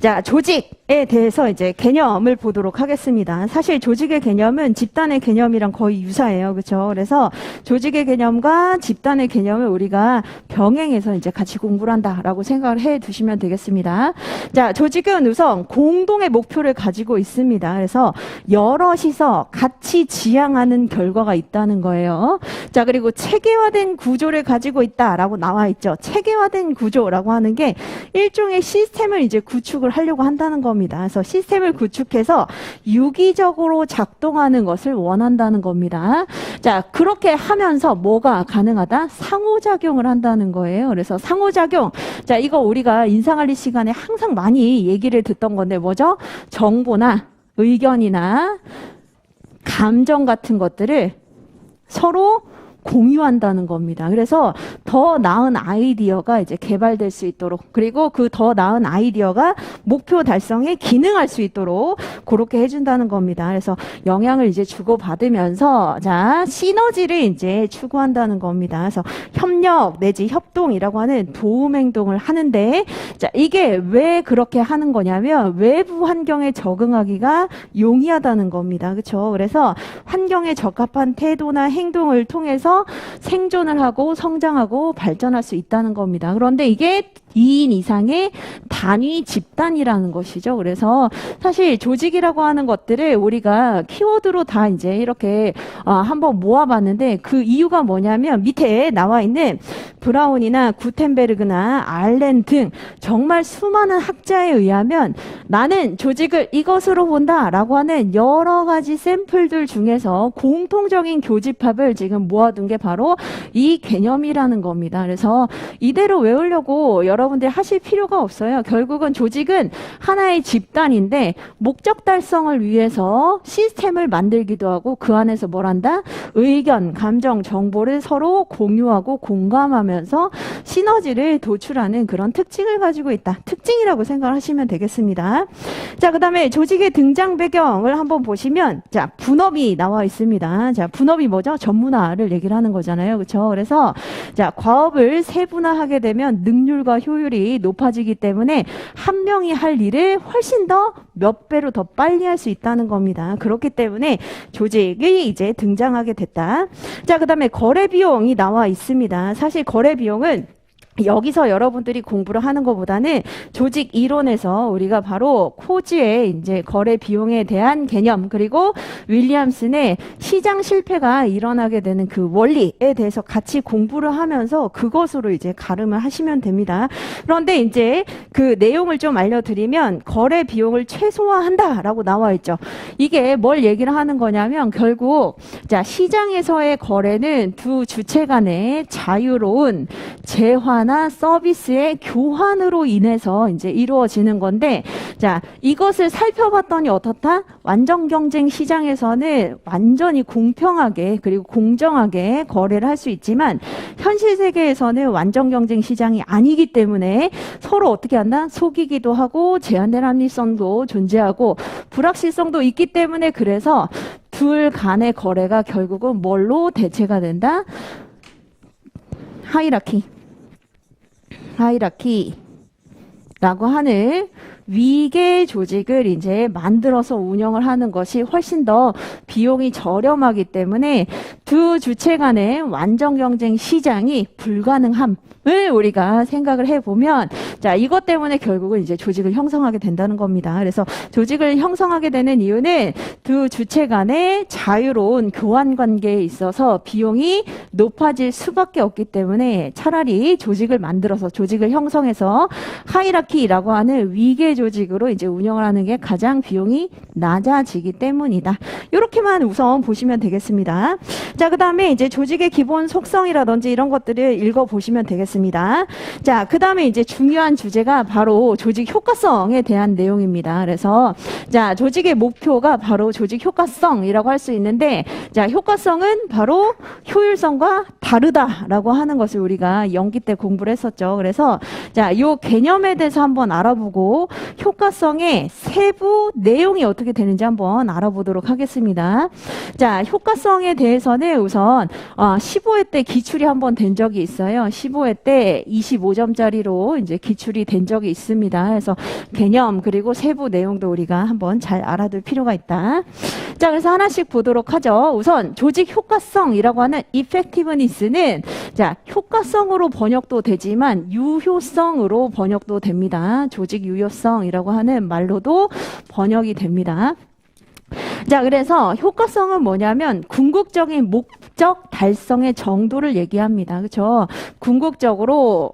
자, 조직에 대해서 이제 개념을 보도록 하겠습니다. 사실 조직의 개념은 집단의 개념이랑 거의 유사해요. 그렇죠? 그래서 조직의 개념과 집단의 개념을 우리가 병행해서 이제 같이 공부를 한다라고 생각을 해 두시면 되겠습니다. 자, 조직은 우선 공동의 목표를 가지고 있습니다. 그래서 여럿이서 같이 지향하는 결과가 있다는 거예요. 자, 그리고 체계화된 구조를 가지고 있다라고 나와 있죠. 체계화된 구조라고 하는 게 일종의 시스템을 이제 구축을 하려고 한다는 겁니다. 그래서 시스템을 구축해서 유기적으로 작동하는 것을 원한다는 겁니다. 자, 그렇게 하면서 뭐가 가능하다? 상호작용을 한다는 거예요. 그래서 상호작용. 자, 이거 우리가 인사관리 시간에 항상 많이 얘기를 듣던 건데 뭐죠? 정보나 의견이나 감정 같은 것들을 서로 공유한다는 겁니다. 그래서 더 나은 아이디어가 이제 개발될 수 있도록, 그리고 그 더 나은 아이디어가 목표 달성에 기능할 수 있도록 그렇게 해준다는 겁니다. 그래서 영향을 이제 주고받으면서 자, 시너지를 이제 추구한다는 겁니다. 그래서 협력 내지 협동이라고 하는 도움 행동을 하는데, 자, 이게 왜 그렇게 하는 거냐면 외부 환경에 적응하기가 용이하다는 겁니다. 그렇죠? 그래서 환경에 적합한 태도나 행동을 통해서 생존을 하고 성장하고 발전할 수 있다는 겁니다. 그런데 이게 2인 이상의 단위 집단이라는 것이죠. 그래서 사실 조직이라고 하는 것들을 우리가 키워드로 다 이제 이렇게 한번 모아봤는데 그 이유가 뭐냐면 밑에 나와 있는 브라운이나 구텐베르그나 알렌 등 정말 수많은 학자에 의하면 나는 조직을 이것으로 본다라고 하는 여러 가지 샘플들 중에서 공통적인 교집합을 지금 모아둔 게 바로 이 개념이라는 겁니다. 그래서 이대로 외우려고 여러분들 하실 필요가 없어요. 결국은 조직은 하나의 집단인데 목적 달성을 위해서 시스템을 만들기도 하고 그 안에서 뭘 한다? 의견, 감정, 정보를 서로 공유하고 공감하면서 시너지를 도출하는 그런 특징을 가지고 있다. 특징이라고 생각하시면 되겠습니다. 자, 그 다음에 조직의 등장 배경을 한번 보시면 자, 분업이 나와 있습니다. 자, 분업이 뭐죠? 전문화를 얘기를 하는 거잖아요. 그렇죠? 그래서 자, 과업을 세분화하게 되면 능률과 효율이 높아지기 때문에 한 명이 할 일을 훨씬 더 몇 배로 더 빨리 할 수 있다는 겁니다. 그렇기 때문에 조직이 이제 등장하게 됐다. 자, 그 다음에 거래 비용이 나와 있습니다. 사실 거래 비용은 여기서 여러분들이 공부를 하는 것보다는 조직 이론에서 우리가 바로 코지의 이제 거래 비용에 대한 개념 그리고 윌리엄슨의 시장 실패가 일어나게 되는 그 원리에 대해서 같이 공부를 하면서 그것으로 이제 가름을 하시면 됩니다. 그런데 이제 그 내용을 좀 알려드리면 거래 비용을 최소화한다라고 나와 있죠. 이게 뭘 얘기를 하는 거냐면 결국 자, 시장에서의 거래는 두 주체 간의 자유로운 재화나 서비스의 교환으로 인해서 이제 이루어지는 건데, 자, 이것을 살펴봤더니 어떻다? 완전 경쟁 시장에서는 완전히 공평하게 그리고 공정하게 거래를 할 수 있지만 현실 세계에서는 완전 경쟁 시장이 아니기 때문에 서로 어떻게 한다? 속이기도 하고 제한된 합리성도 존재하고 불확실성도 있기 때문에 그래서 둘 간의 거래가 결국은 뭘로 대체가 된다? 하이라키라고 하는 위계 조직을 이제 만들어서 운영을 하는 것이 훨씬 더 비용이 저렴하기 때문에 두 주체 간의 완전 경쟁 시장이 불가능함을 우리가 생각을 해보면 자, 이것 때문에 결국은 이제 조직을 형성하게 된다는 겁니다. 그래서 조직을 형성하게 되는 이유는 두 주체 간의 자유로운 교환 관계에 있어서 비용이 높아질 수밖에 없기 때문에 차라리 조직을 만들어서 조직을 형성해서 하이라키라고 하는 위계 조직으로 이제 운영을 하는 게 가장 비용이 낮아지기 때문이다. 이렇게만 우선 보시면 되겠습니다. 자, 그 다음에 이제 조직의 기본 속성이라든지 이런 것들을 읽어보시면 되겠습니다. 자, 그 다음에 이제 중요한 주제가 바로 조직 효과성에 대한 내용입니다. 그래서 자, 조직의 목표가 바로 조직 효과성이라고 할 수 있는데 자, 효과성은 바로 효율성과 다르다라고 하는 것을 우리가 연기 때 공부를 했었죠. 그래서 자, 요 개념에 대해서 한번 알아보고 효과성의 세부 내용이 어떻게 되는지 한번 알아보도록 하겠습니다. 자, 효과성에 대해서는 우선 15회 때 기출이 한번 된 적이 있어요. 15회 때 25점짜리로 이제 기출이 된 적이 있습니다. 그래서 개념 그리고 세부 내용도 우리가 한번 잘 알아둘 필요가 있다. 자, 그래서 하나씩 보도록 하죠. 우선 조직 효과성이라고 하는 effectiveness는 자, 효과성으로 번역도 되지만 유효성으로 번역도 됩니다. 조직 유효성이라고 하는 말로도 번역이 됩니다. 자, 그래서 효과성은 뭐냐면 궁극적인 목적 달성의 정도를 얘기합니다. 그렇죠? 궁극적으로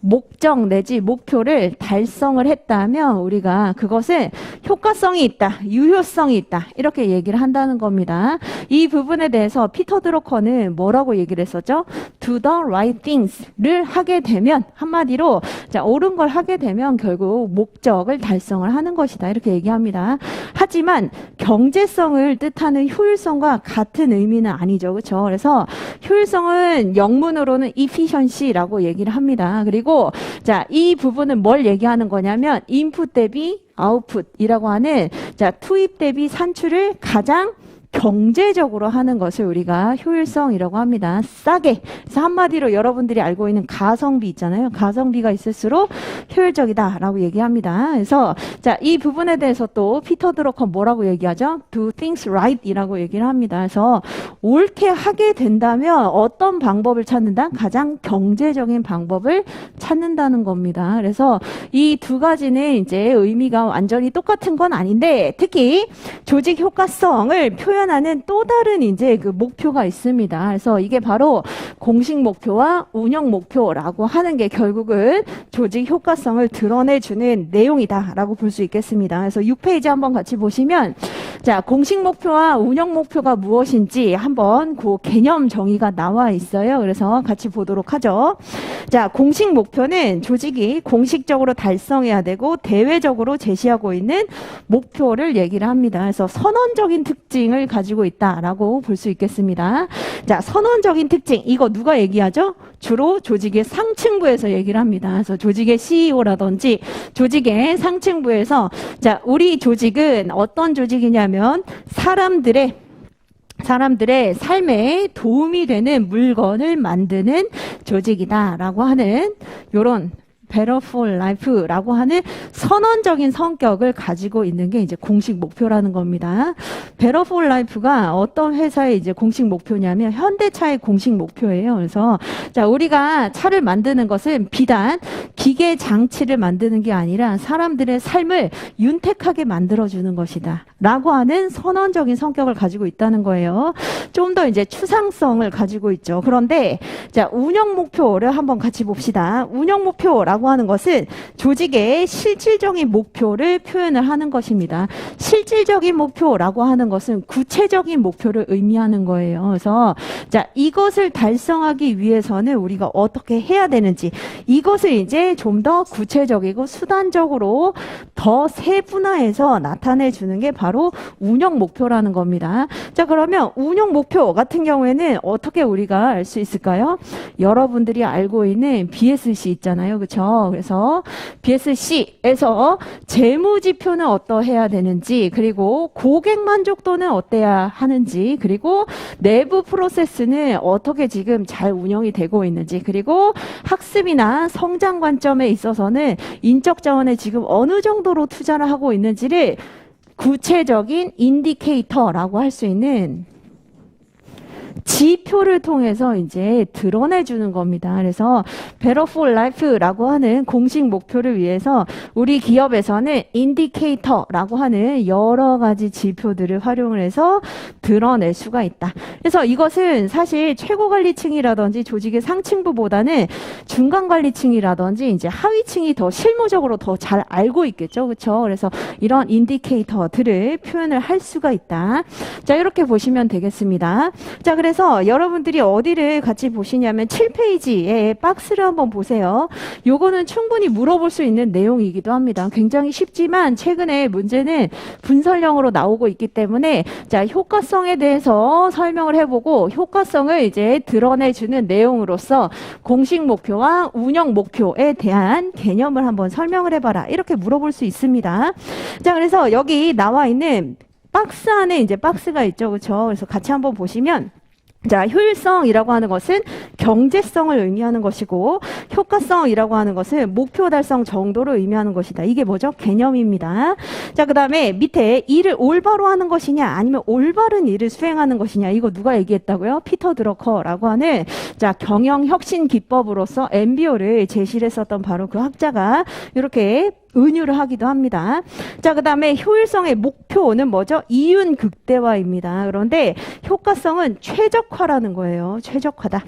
목적 내지 목표를 달성을 했다면 우리가 그것은 효과성이 있다, 유효성이 있다 이렇게 얘기를 한다는 겁니다. 이 부분에 대해서 피터 드러커는 뭐라고 얘기를 했었죠? Do the right things를 하게 되면 한마디로 자, 옳은 걸 하게 되면 결국 목적을 달성을 하는 것이다 이렇게 얘기합니다. 하지만 경제성을 뜻하는 효율성과 같은 의미는 아니죠. 그렇죠? 그래서 효율성은 영문으로는 efficiency라고 얘기를 합니다. 그리고 자, 이 부분은 뭘 얘기하는 거냐면 인풋 대비 아웃풋이라고 하는 자, 투입 대비 산출을 가장 경제적으로 하는 것을 우리가 효율성이라고 합니다. 싸게. 그래서 한마디로 여러분들이 알고 있는 가성비 있잖아요. 가성비가 있을수록 효율적이다라고 얘기합니다. 그래서 자, 이 부분에 대해서 또 피터 드러커 뭐라고 얘기하죠? Do things right이라고 얘기를 합니다. 그래서 옳게 하게 된다면 어떤 방법을 찾는다? 가장 경제적인 방법을 찾는다는 겁니다. 그래서 이 두 가지는 이제 의미가 완전히 똑같은 건 아닌데 특히 조직 효과성을 표현하는 또 다른 이제 그 목표가 있습니다. 그래서 이게 바로 공식 목표와 운영 목표라고 하는 게 결국은 조직 효과성을 드러내주는 내용이다라고 볼 수 있겠습니다. 그래서 6페이지 한번 같이 보시면 자, 공식 목표와 운영 목표가 무엇인지 한번 그 개념 정의가 나와 있어요. 그래서 같이 보도록 하죠. 자, 공식 목표는 조직이 공식적으로 달성해야 되고 대외적으로 제시하고 있는 목표를 얘기를 합니다. 그래서 선언적인 특징을 가지고 있다라고 볼 수 있겠습니다. 자, 선언적인 특징 이거 누가 얘기하죠? 주로 조직의 상층부에서 얘기를 합니다. 그래서 조직의 CEO라든지 조직의 상층부에서 자, 우리 조직은 어떤 조직이냐면 사람들의 삶에 도움이 되는 물건을 만드는 조직이다라고 하는 요런 Better for Life라고 하는 선언적인 성격을 가지고 있는 게 이제 공식 목표라는 겁니다. Better for Life가 어떤 회사의 이제 공식 목표냐면 현대차의 공식 목표예요. 그래서 자, 우리가 차를 만드는 것은 비단 기계 장치를 만드는 게 아니라 사람들의 삶을 윤택하게 만들어주는 것이다. 라고 하는 선언적인 성격을 가지고 있다는 거예요. 좀 더 이제 추상성을 가지고 있죠. 그런데 자, 운영 목표를 한번 같이 봅시다. 운영 목표라고 하는 것은 조직의 실질적인 목표를 표현을 하는 것입니다. 실질적인 목표라고 하는 것은 구체적인 목표를 의미하는 거예요. 그래서 자, 이것을 달성하기 위해서는 우리가 어떻게 해야 되는지 이것을 이제 좀 더 구체적이고 수단적으로 더 세분화해서 나타내 주는 게 바로 운영 목표라는 겁니다. 자, 그러면 운영 목표 같은 경우에는 어떻게 우리가 알 수 있을까요? 여러분들이 알고 있는 BSC 있잖아요. 그렇죠? 그래서 BSC에서 재무 지표는 어떠해야 되는지, 그리고 고객 만족도는 어때야 하는지, 그리고 내부 프로세스는 어떻게 지금 잘 운영이 되고 있는지, 그리고 학습이나 성장 관점에 있어서는 인적 자원에 지금 어느 정도로 투자를 하고 있는지를 구체적인 인디케이터라고 할 수 있는 지표를 통해서 이제 드러내주는 겁니다. 그래서 Better for Life라고 하는 공식 목표를 위해서 우리 기업에서는 인디케이터라고 하는 여러 가지 지표들을 활용을 해서 드러낼 수가 있다. 그래서 이것은 사실 최고관리층이라든지 조직의 상층부보다는 중간관리층이라든지 이제 하위층이 더 실무적으로 더 잘 알고 있겠죠. 그렇죠? 그래서 이런 인디케이터들을 표현을 할 수가 있다. 자, 이렇게 보시면 되겠습니다. 자, 그래서 여러분들이 어디를 같이 보시냐면 7페이지에 박스를 한번 보세요. 요거는 충분히 물어볼 수 있는 내용이기도 합니다. 굉장히 쉽지만 최근에 문제는 분설형으로 나오고 있기 때문에 자, 효과성에 대해서 설명을 해보고 효과성을 이제 드러내주는 내용으로서 공식 목표와 운영 목표에 대한 개념을 한번 설명을 해봐라. 이렇게 물어볼 수 있습니다. 자, 그래서 여기 나와 있는 박스 안에 이제 박스가 있죠. 그렇죠? 그래서 같이 한번 보시면 자, 효율성이라고 하는 것은 경제성을 의미하는 것이고 효과성이라고 하는 것은 목표 달성 정도를 의미하는 것이다. 이게 뭐죠? 개념입니다. 자, 그 다음에 밑에 일을 올바로 하는 것이냐 아니면 올바른 일을 수행하는 것이냐 이거 누가 얘기했다고요? 피터 드러커라고 하는 자, 경영혁신 기법으로서 MBO를 제시를 했었던 바로 그 학자가 이렇게 은유를 하기도 합니다. 자, 그 다음에 효율성의 목표는 뭐죠? 이윤 극대화입니다. 그런데 효과성은 최적화라는 거예요. 최적화다.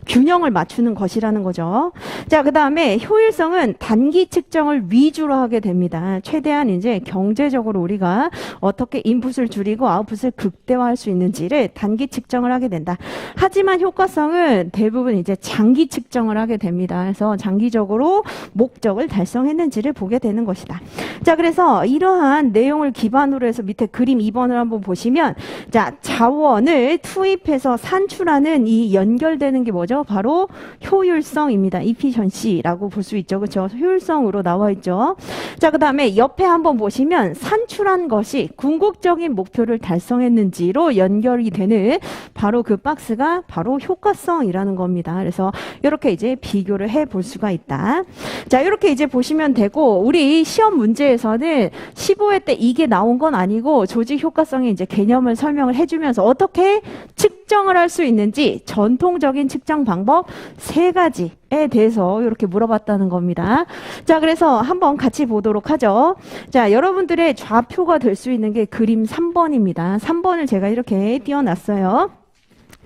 균형을 맞추는 것이라는 거죠. 자, 그 다음에 효율성은 단기 측정을 위주로 하게 됩니다. 최대한 이제 경제적으로 우리가 어떻게 인풋을 줄이고 아웃풋을 극대화할 수 있는지를 단기 측정을 하게 된다. 하지만 효과성은 대부분 이제 장기 측정을 하게 됩니다. 그래서 장기적으로 목적을 달성했는지를 보게 되는 것이다. 자, 그래서 이러한 내용을 기반으로 해서 밑에 그림 2번을 한번 보시면 자, 자원을 투입해서 산출하는 이 연결되는 게 뭐죠? 바로 효율성입니다. efficiency efficiency라고 볼 수 있죠. 그렇죠? 효율성으로 나와 있죠. 자, 그다음에 옆에 한번 보시면 산출한 것이 궁극적인 목표를 달성했는지로 연결이 되는 바로 그 박스가 바로 효과성이라는 겁니다. 그래서 이렇게 이제 비교를 해 볼 수가 있다. 자, 이렇게 이제 보시면 되고, 우리 시험 문제에서는 15회 때 이게 나온 건 아니고 조직 효과성의 이제 개념을 설명을 해주면서 어떻게 측정을 할 수 있는지 전통적인 측정 방법 3가지에 대해서 이렇게 물어봤다는 겁니다. 자, 그래서 한번 같이 보도록 하죠. 자, 여러분들의 좌표가 될 수 있는 게 그림 3번입니다. 3번을 제가 이렇게 띄워놨어요.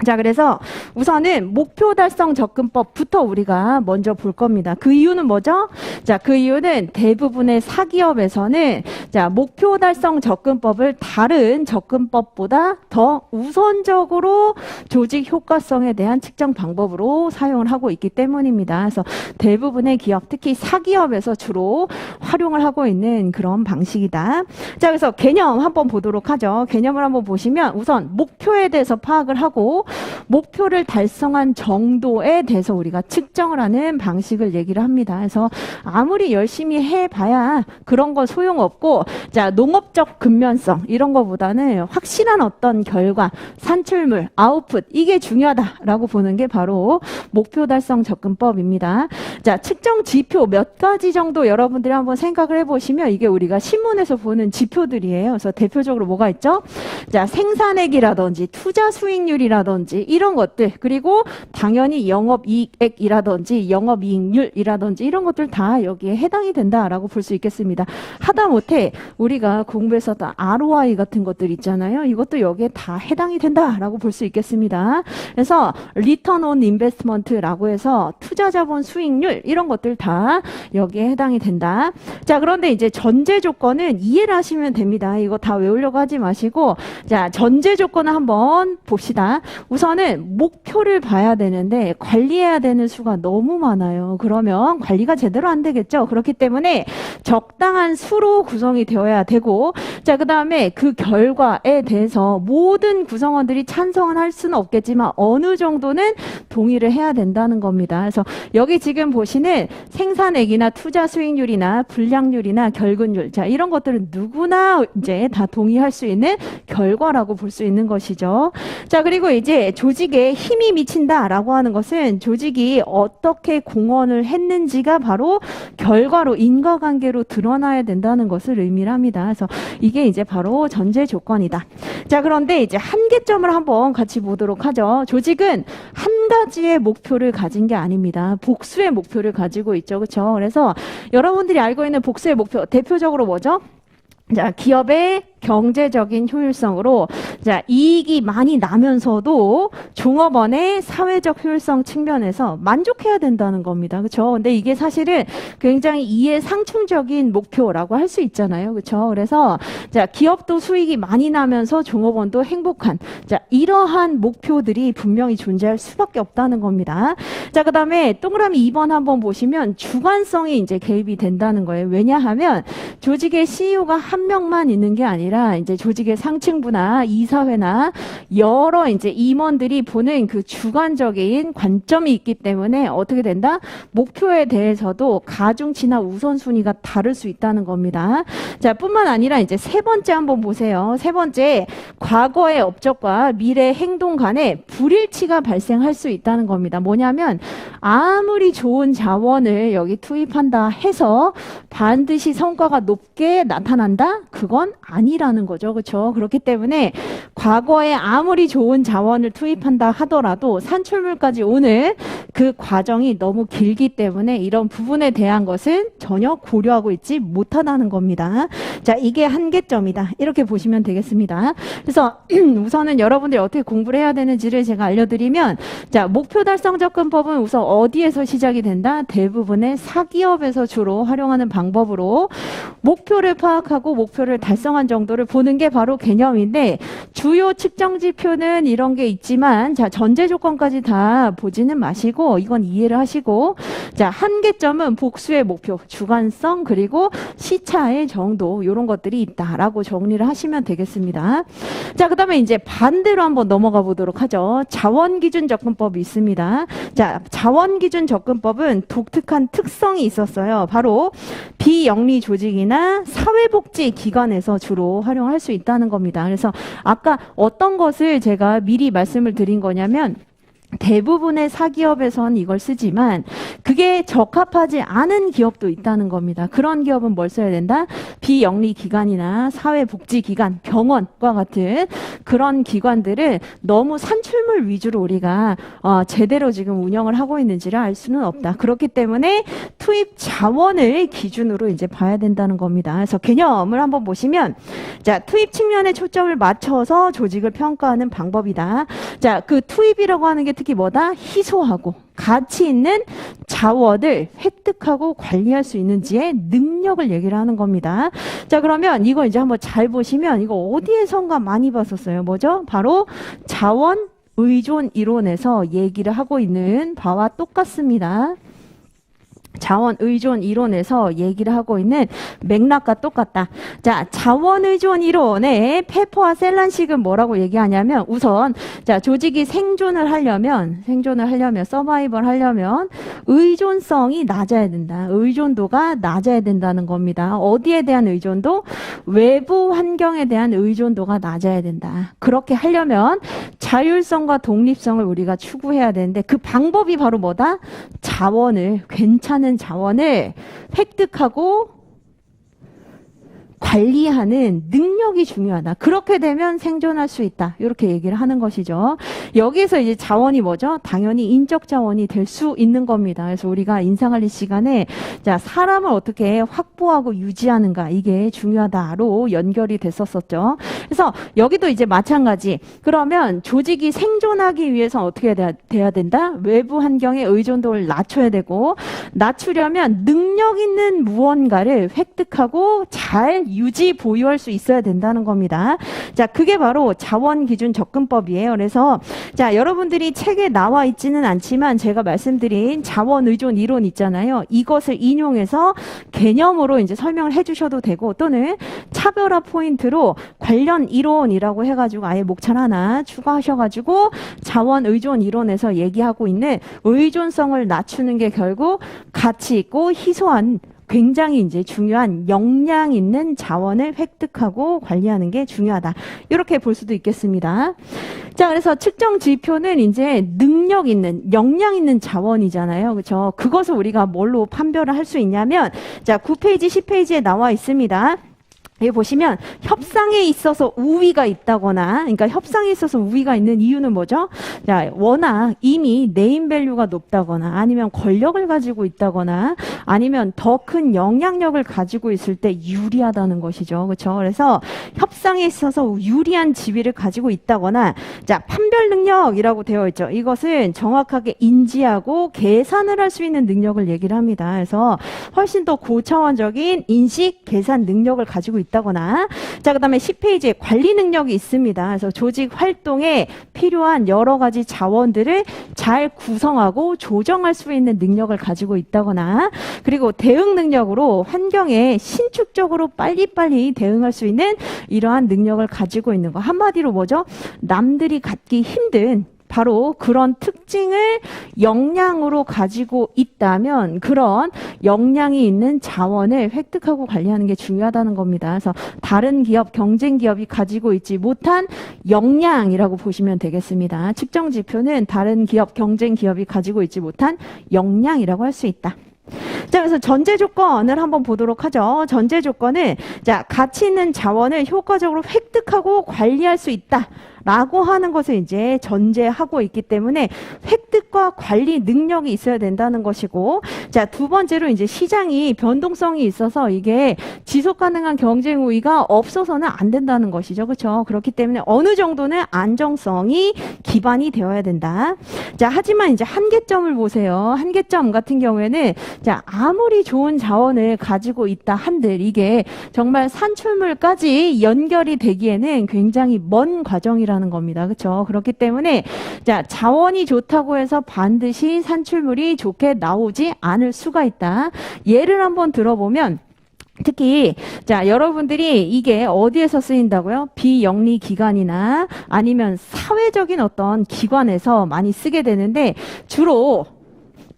자, 그래서 우선은 목표 달성 접근법부터 우리가 먼저 볼 겁니다. 그 이유는 뭐죠? 자, 그 이유는 대부분의 사기업에서는 자, 목표 달성 접근법을 다른 접근법보다 더 우선적으로 조직 효과성에 대한 측정 방법으로 사용을 하고 있기 때문입니다. 그래서 대부분의 기업, 특히 사기업에서 주로 활용을 하고 있는 그런 방식이다. 자, 그래서 개념 한번 보도록 하죠. 개념을 한번 보시면 우선 목표에 대해서 파악을 하고 목표를 달성한 정도에 대해서 우리가 측정을 하는 방식을 얘기를 합니다. 그래서 아무리 열심히 해봐야 그런 거 소용없고, 자, 농업적 근면성 이런 거보다는 확실한 어떤 결과, 산출물, 아웃풋 이게 중요하다라고 보는 게 바로 목표 달성 접근법입니다. 자, 측정 지표 몇 가지 정도 여러분들이 한번 생각을 해보시면 이게 우리가 신문에서 보는 지표들이에요. 그래서 대표적으로 뭐가 있죠? 자, 생산액이라든지 투자 수익률이라든지 이런 것들, 그리고 당연히 영업이익액이라든지 영업이익률이라든지 이런 것들 다 여기에 해당이 된다라고 볼 수 있겠습니다. 하다못해 우리가 공부했었던 ROI 같은 것들 있잖아요. 이것도 여기에 다 해당이 된다라고 볼 수 있겠습니다. 그래서 Return on Investment라고 해서 투자 자본 수익률 이런 것들 다 여기에 해당이 된다. 자, 그런데 이제 전제 조건은 이해를 하시면 됩니다. 이거 다 외우려고 하지 마시고, 자, 전제 조건을 한번 봅시다. 우선은 목표를 봐야 되는데 관리해야 되는 수가 너무 많아요. 그러면 관리가 제대로 안 되겠죠. 그렇기 때문에 적당한 수로 구성이 되어야 되고, 자, 그 다음에 그 결과에 대해서 모든 구성원들이 찬성을 할 수는 없겠지만 어느 정도는 동의를 해야 된다는 겁니다. 그래서 여기 지금 보시는 생산액이나 투자 수익률이나 불량률이나 결근율, 자, 이런 것들은 누구나 이제 다 동의할 수 있는 결과라고 볼 수 있는 것이죠. 자, 그리고 이제 조직에 힘이 미친다라고 하는 것은 조직이 어떻게 공헌을 했는지가 바로 결과로, 인과관계로 드러나야 된다는 것을 의미를 합니다. 그래서 이게 이제 바로 전제 조건이다. 자, 그런데 이제 한계점을 한번 같이 보도록 하죠. 조직은 한 가지의 목표를 가진 게 아닙니다. 복수의 목표를 가지고 있죠. 그렇죠? 그래서 여러분들이 알고 있는 복수의 목표, 대표적으로 뭐죠? 자, 기업의 경제적인 효율성으로, 자, 이익이 많이 나면서도 종업원의 사회적 효율성 측면에서 만족해야 된다는 겁니다. 그렇죠? 근데 이게 사실은 굉장히 이해상충적인 목표라고 할 수 있잖아요. 그렇죠? 그래서 자, 기업도 수익이 많이 나면서 종업원도 행복한, 자, 이러한 목표들이 분명히 존재할 수밖에 없다는 겁니다. 자, 그다음에 동그라미 2번 한번 보시면 주관성이 이제 개입이 된다는 거예요. 왜냐하면 조직의 CEO가 한 명만 있는 게 아니라 이제 조직의 상층부나 이사회나 여러 이제 임원들이 보는 그 주관적인 관점이 있기 때문에 어떻게 된다? 목표에 대해서도 가중치나 우선순위가 다를 수 있다는 겁니다. 자, 뿐만 아니라 이제 3번째 한번 보세요. 3번째, 과거의 업적과 미래 행동 간에 불일치가 발생할 수 있다는 겁니다. 뭐냐면 아무리 좋은 자원을 여기 투입한다 해서 반드시 성과가 높게 나타난다? 그건 아니라는 거죠. 그렇죠? 그렇기 때문에 과거에 아무리 좋은 자원을 투입한다 하더라도 산출물까지 오는 그 과정이 너무 길기 때문에 이런 부분에 대한 것은 전혀 고려하고 있지 못하다는 겁니다. 자, 이게 한계점이다. 이렇게 보시면 되겠습니다. 그래서 우선은 여러분들이 어떻게 공부를 해야 되는지를 제가 알려드리면, 자, 목표 달성 접근법은 우선 어디에서 시작이 된다? 대부분의 사기업에서 주로 활용하는 방법으로 목표를 파악하고 목표를 달성한 정도를 보는 게 바로 개념인데, 주요 측정 지표는 이런 게 있지만, 자, 전제 조건까지 다 보지는 마시고 것이고 이건 이해를 하시고 자, 한계점은 복수의 목표, 주관성 그리고 시차의 정도 이런 것들이 있다라고 정리를 하시면 되겠습니다. 자, 그다음에 이제 반대로 한번 넘어가 보도록 하죠. 자원기준 접근법이 있습니다. 자, 자원기준 접근법은 독특한 특성이 있었어요. 바로 비영리 조직이나 사회복지기관에서 주로 활용할 수 있다는 겁니다. 그래서 아까 어떤 것을 제가 미리 말씀을 드린 거냐면 대부분의 사기업에선 이걸 쓰지만 그게 적합하지 않은 기업도 있다는 겁니다. 그런 기업은 뭘 써야 된다? 비영리 기관이나 사회복지기관, 병원과 같은 그런 기관들을 너무 산출물 위주로 우리가 제대로 지금 운영을 하고 있는지를 알 수는 없다. 그렇기 때문에 투입 자원을 기준으로 이제 봐야 된다는 겁니다. 그래서 개념을 한번 보시면 자, 투입 측면에 초점을 맞춰서 조직을 평가하는 방법이다. 자, 그 투입이라고 하는 게 특히 뭐다? 희소하고 가치 있는 자원을 획득하고 관리할 수 있는지의 능력을 얘기를 하는 겁니다. 자, 그러면 이거 이제 한번 잘 보시면 이거 어디에선가 많이 봤었어요. 뭐죠? 바로 자원 의존 이론에서 얘기를 하고 있는 바와 똑같습니다. 자원 의존 이론에서 얘기를 하고 있는 맥락과 똑같다. 자, 자원 의존 이론의 페퍼와 셀란식은 뭐라고 얘기하냐면 우선 자, 조직이 생존을 하려면 서바이벌 하려면 의존성이 낮아야 된다. 의존도가 낮아야 된다는 겁니다. 어디에 대한 의존도? 외부 환경에 대한 의존도가 낮아야 된다. 그렇게 하려면 자율성과 독립성을 우리가 추구해야 되는데 그 방법이 바로 뭐다? 자원을 괜찮은 자원을 획득하고 관리하는 능력이 중요하다. 그렇게 되면 생존할 수 있다. 이렇게 얘기를 하는 것이죠. 여기에서 이제 자원이 뭐죠? 당연히 인적 자원이 될 수 있는 겁니다. 그래서 우리가 인사관리 시간에 자, 사람을 어떻게 확보하고 유지하는가 이게 중요하다로 연결이 됐었었죠. 그래서 여기도 이제 마찬가지. 그러면 조직이 생존하기 위해서 어떻게 돼야 된다? 외부 환경의 의존도를 낮춰야 되고 낮추려면 능력 있는 무언가를 획득하고 잘 유지 보유할 수 있어야 된다는 겁니다. 자, 그게 바로 자원 기준 접근법이에요. 그래서 자, 여러분들이 책에 나와 있지는 않지만 제가 말씀드린 자원 의존 이론 있잖아요. 이것을 인용해서 개념으로 이제 설명을 해주셔도 되고 또는 차별화 포인트로 관련 이론이라고 해가지고 아예 목차를 하나 추가하셔가지고 자원 의존 이론에서 얘기하고 있는 의존성을 낮추는 게 결국 가치 있고 희소한 굉장히 이제 중요한 역량 있는 자원을 획득하고 관리하는 게 중요하다. 이렇게 볼 수도 있겠습니다. 자, 그래서 측정 지표는 이제 능력 있는, 역량 있는 자원이잖아요. 그렇죠? 그것을 우리가 뭘로 판별을 할 수 있냐면 자, 9페이지, 10페이지에 나와 있습니다. 여기 보시면 협상에 있어서 우위가 있다거나 그러니까 협상에 있어서 우위가 있는 이유는 뭐죠? 자, 워낙 이미 네임밸류가 높다거나 아니면 권력을 가지고 있다거나 아니면 더 큰 영향력을 가지고 있을 때 유리하다는 것이죠. 그렇죠? 그래서 협상에 있어서 유리한 지위를 가지고 있다거나 자, 판별 능력이라고 되어 있죠. 이것은 정확하게 인지하고 계산을 할 수 있는 능력을 얘기를 합니다. 그래서 훨씬 더 고차원적인 인식, 계산 능력을 가지고 있다거나 자, 그 다음에 10페이지에 관리 능력이 있습니다. 그래서 조직 활동에 필요한 여러 가지 자원들을 잘 구성하고 조정할 수 있는 능력을 가지고 있다거나 그리고 대응 능력으로 환경에 신축적으로 빨리빨리 대응할 수 있는 이러한 능력을 가지고 있는 거. 한마디로 뭐죠? 남들이 갖기 힘든 바로 그런 특징을 역량으로 가지고 있다면 그런 역량이 있는 자원을 획득하고 관리하는 게 중요하다는 겁니다. 그래서 다른 기업, 경쟁 기업이 가지고 있지 못한 역량이라고 보시면 되겠습니다. 측정 지표는 다른 기업, 경쟁 기업이 가지고 있지 못한 역량이라고 할 수 있다. 자, 그래서 전제 조건을 한번 보도록 하죠. 전제 조건은 자, 가치 있는 자원을 효과적으로 획득하고 관리할 수 있다. 라고 하는 것을 이제 전제하고 있기 때문에 획득과 관리 능력이 있어야 된다는 것이고 자, 두 번째로 이제 시장이 변동성이 있어서 이게 지속 가능한 경쟁 우위가 없어서는 안 된다는 것이죠. 그렇죠? 그렇기 때문에 어느 정도는 안정성이 기반이 되어야 된다. 자, 하지만 이제 한계점을 보세요. 한계점 같은 경우에는 자, 아무리 좋은 자원을 가지고 있다 한들 이게 정말 산출물까지 연결이 되기에는 굉장히 먼 과정이라는 겁니다. 그렇죠? 그렇기 때문에 자, 자원이 좋다고 해서 반드시 산출물이 좋게 나오지 않을 수가 있다. 예를 한번 들어보면 특히 자, 여러분들이 이게 어디에서 쓰인다고요? 비영리 기관이나 아니면 사회적인 어떤 기관에서 많이 쓰게 되는데 주로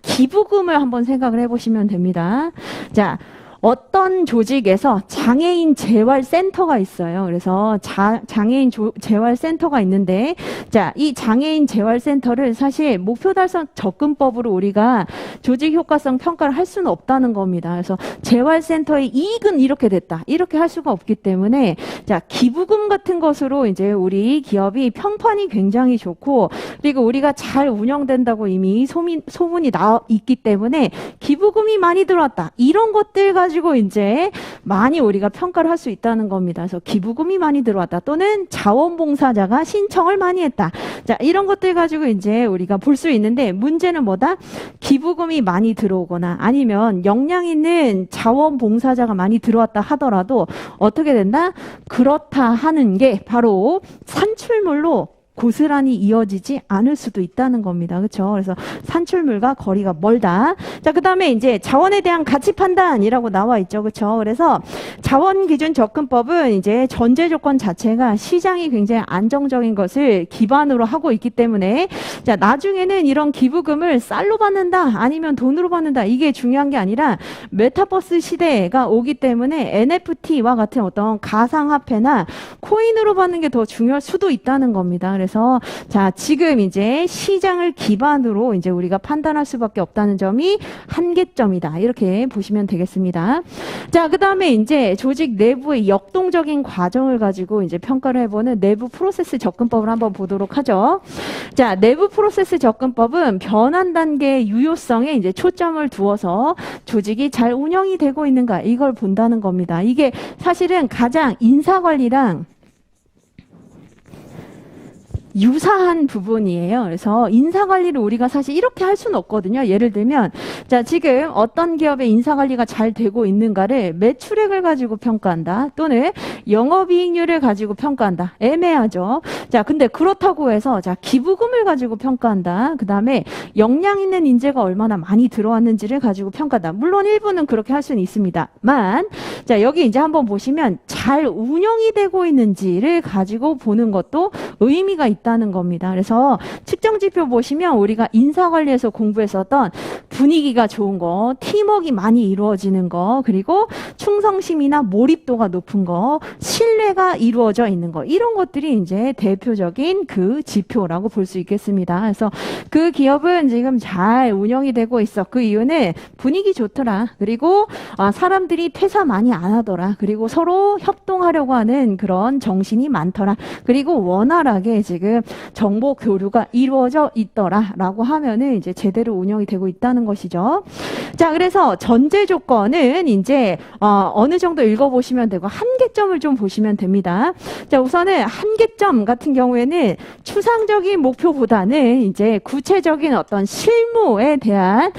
기부금을 한번 생각을 해보시면 됩니다. 자, 어떤 조직에서 장애인 재활센터가 있어요. 그래서 장애인 재활센터가 있는데 자, 이 장애인 재활센터를 사실 목표 달성 접근법으로 우리가 조직 효과성 평가를 할 수는 없다는 겁니다. 그래서 재활센터의 이익은 이렇게 됐다. 이렇게 할 수가 없기 때문에 자, 기부금 같은 것으로 이제 우리 기업이 평판이 굉장히 좋고 그리고 우리가 잘 운영된다고 이미 소문이 나 있기 때문에 기부금이 많이 들어왔다. 이런 것들 가지고 이제 많이 우리가 평가를 할 수 있다는 겁니다. 그래서 기부금이 많이 들어왔다 또는 자원봉사자가 신청을 많이 했다. 자, 이런 것들 가지고 이제 우리가 볼 수 있는데 문제는 뭐다? 기부금이 많이 들어오거나 아니면 역량 있는 자원봉사자가 많이 들어왔다 하더라도 어떻게 된다? 그렇다 하는 게 바로 산출물로 고스란히 이어지지 않을 수도 있다는 겁니다. 그렇죠? 그래서 산출물과 거리가 멀다. 자, 그다음에 이제 자원에 대한 가치 판단이라고 나와 있죠. 그렇죠? 그래서 자원 기준 접근법은 이제 전제 조건 자체가 시장이 굉장히 안정적인 것을 기반으로 하고 있기 때문에 자, 나중에는 이런 기부금을 쌀로 받는다 아니면 돈으로 받는다 이게 중요한 게 아니라 메타버스 시대가 오기 때문에 NFT와 같은 어떤 가상화폐나 코인으로 받는 게 더 중요할 수도 있다는 겁니다. 그래서 자, 지금 이제 시장을 기반으로 이제 우리가 판단할 수밖에 없다는 점이 한계점이다. 이렇게 보시면 되겠습니다. 자, 그다음에 이제 조직 내부의 역동적인 과정을 가지고 이제 평가를 해보는 내부 프로세스 접근법을 한번 보도록 하죠. 자, 내부 프로세스 접근법은 변환 단계의 유효성에 이제 초점을 두어서 조직이 잘 운영이 되고 있는가 이걸 본다는 겁니다. 이게 사실은 가장 인사관리랑 유사한 부분이에요. 그래서 인사관리를 우리가 사실 이렇게 할 수는 없거든요. 예를 들면 자, 지금 어떤 기업의 인사관리가 잘 되고 있는가를 매출액을 가지고 평가한다 또는 영업이익률을 가지고 평가한다. 애매하죠. 자, 근데 그렇다고 해서 자, 기부금을 가지고 평가한다. 그 다음에 역량 있는 인재가 얼마나 많이 들어왔는지를 가지고 평가한다. 물론 일부는 그렇게 할 수는 있습니다만 자, 여기 이제 한번 보시면 잘 운영이 되고 있는지를 가지고 보는 것도 의미가 있다는 겁니다. 그래서 측정 지표 보시면 우리가 인사관리에서 공부했었던 분위기가 좋은 거, 팀워크가 많이 이루어지는 거, 그리고 충성심이나 몰입도가 높은 거, 신뢰가 이루어져 있는 거 이런 것들이 이제 대표적인 그 지표라고 볼 수 있겠습니다. 그래서 그 기업은 지금 잘 운영이 되고 있어. 그 이유는 분위기 좋더라. 그리고 사람들이 퇴사 많이 안 하더라. 그리고 서로 협동하려고 하는 그런 정신이 많더라. 그리고 원활하게 지금 정보 교류가 이루어져 있더라라고 하면은 이제 제대로 운영이 되고 있다는 것이죠. 자, 그래서 전제 조건은 이제 어느 정도 읽어보시면 되고 한계점을 좀 보시면 됩니다. 자, 우선은 한계점 같은 경우에는 추상적인 목표보다는 이제 구체적인 어떤 실무에 대한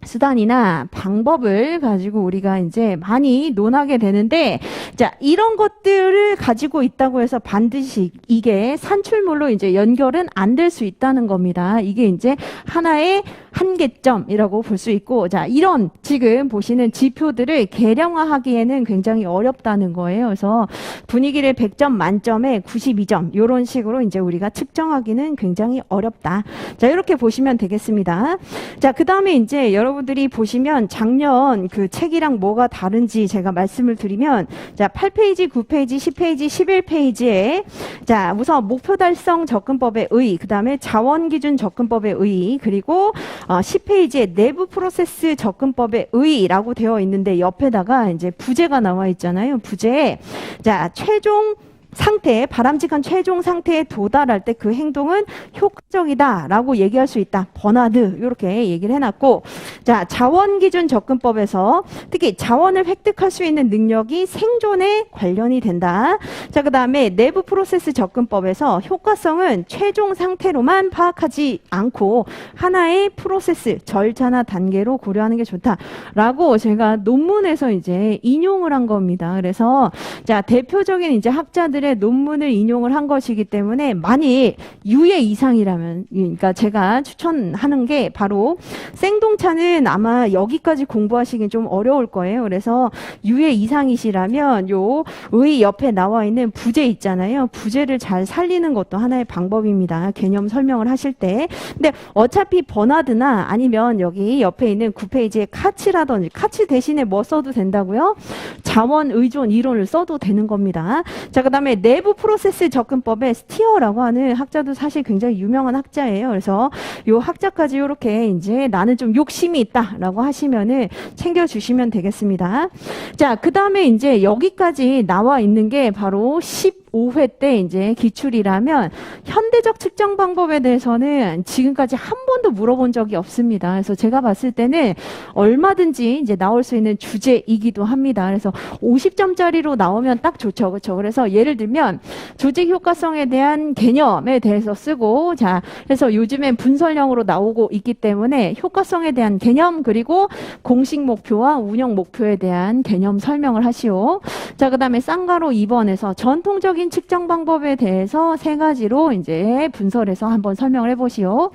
수단이나 방법을 가지고 우리가 이제 많이 논하게 되는데 자, 이런 것들을 가지고 있다고 해서 반드시 이게 산출물로 이제 연결은 안 될 수 있다는 겁니다. 이게 이제 하나의 한계점이라고 볼 수 있고 자, 이런 지금 보시는 지표들을 계량화하기에는 굉장히 어렵다는 거예요. 그래서 분위기를 100점 만점에 92점 이런 식으로 이제 우리가 측정하기는 굉장히 어렵다. 자, 이렇게 보시면 되겠습니다. 자, 그다음에 이제 여러분들이 보시면 작년 그 책이랑 뭐가 다른지 제가 말씀을 드리면 자, 8페이지, 9페이지, 10페이지, 11페이지에 자, 우선 목표 달성 접근법의 의, 그다음에 자원 기준 접근법의 의, 그리고 10페이지에 내부 프로세스 접근법의 의라고 되어 있는데 옆에다가 이제 부제가 나와 있잖아요. 부제에 자, 최종 상태, 바람직한 최종 상태에 도달할 때 그 행동은 효과적이다라고 얘기할 수 있다. 버나드 이렇게 얘기를 해놨고, 자, 자원기준 접근법에서 특히 자원을 획득할 수 있는 능력이 생존에 관련이 된다. 자, 그 다음에 내부 프로세스 접근법에서 효과성은 최종 상태로만 파악하지 않고 하나의 프로세스, 절차나 단계로 고려하는 게 좋다라고 제가 논문에서 이제 인용을 한 겁니다. 그래서 자, 대표적인 이제 학자들의 논문을 인용을 한 것이기 때문에 만일 유예 이상이라면, 그러니까 제가 추천하는 게 바로 생동차는 아마 여기까지 공부하시긴 좀 어려울 거예요. 그래서 유예 이상이시라면 요 의 옆에 나와 있는 부제 있잖아요. 부제를 잘 살리는 것도 하나의 방법입니다. 개념 설명을 하실 때. 근데 어차피 버나드나 아니면 여기 옆에 있는 9페이지에 카치라든지, 카치 대신에 뭐 써도 된다고요? 자원 의존 이론을 써도 되는 겁니다. 자, 그 다음에 내부 프로세스 접근법에 스티어라고 하는 학자도 사실 굉장히 유명한 학자예요. 그래서 요 학자까지 이렇게 이제 나는 좀 욕심이 있다라고 하시면은 챙겨주시면 되겠습니다. 자, 그 다음에 이제 여기까지 나와 있는 게 바로 15회 때 이제 기출이라면 현대적 측정 방법에 대해서는 지금까지 한 번도 물어본 적이 없습니다. 그래서 제가 봤을 때는 얼마든지 이제 나올 수 있는 주제이기도 합니다. 그래서 50점짜리로 나오면 딱 좋죠. 그렇죠? 그래서 예를 들면 조직 효과성에 대한 개념에 대해서 쓰고, 자, 그래서 요즘엔 분설형으로 나오고 있기 때문에 효과성에 대한 개념, 그리고 공식 목표와 운영 목표에 대한 개념 설명을 하시오. 자, 그 다음에 쌍가로 2번에서 전통적인 측정 방법에 대해서 세 가지로 이제 분설해서 한번 설명을 해보시오.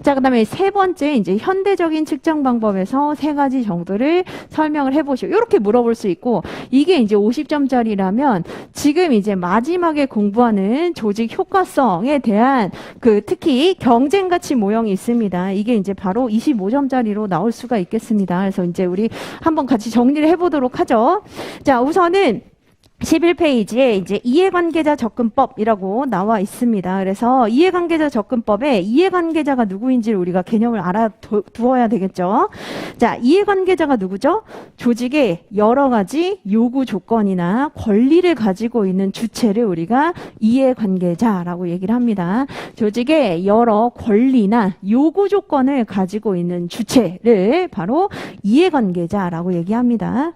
자, 그 다음에 세 번째 이제 현대적인 측정 방법에서 세 가지 정도를 설명을 해보시오. 이렇게 물어볼 수 있고, 이게 이제 50점짜리라면 지금 이제 마지막에 공부하는 조직 효과성에 대한 그 특히 경쟁 가치 모형이 있습니다. 이게 이제 바로 25점짜리로 나올 수가 있겠습니다. 그래서 이제 우리 한번 같이 정리를 해보도록 하죠. 자, 우선은 11페이지에 이제 이해관계자 접근법이라고 나와 있습니다. 그래서 이해관계자 접근법에 이해관계자가 누구인지를 우리가 개념을 알아두어야 되겠죠. 자, 이해관계자가 누구죠? 조직의 여러 가지 요구 조건이나 권리를 가지고 있는 주체를 우리가 이해관계자라고 얘기를 합니다. 조직의 여러 권리나 요구 조건을 가지고 있는 주체를 바로 이해관계자라고 얘기합니다.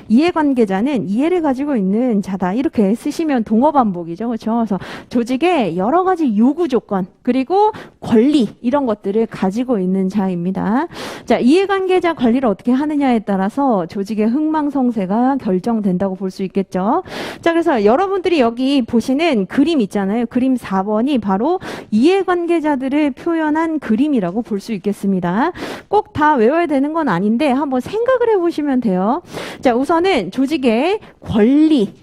이해관계자는 이해를 가지고 있는 자다. 이렇게 쓰시면 동어반복이죠. 그렇죠? 그래서 조직의 여러 가지 요구 조건, 그리고 권리, 이런 것들을 가지고 있는 자입니다. 자, 이해관계자 관리를 어떻게 하느냐에 따라서 조직의 흥망성쇠가 결정된다고 볼 수 있겠죠. 자, 그래서 여러분들이 여기 보시는 그림 있잖아요. 그림 4번이 바로 이해관계자들을 표현한 그림이라고 볼 수 있겠습니다. 꼭 다 외워야 되는 건 아닌데 한번 생각을 해보시면 돼요. 자, 우선은 조직의 권리,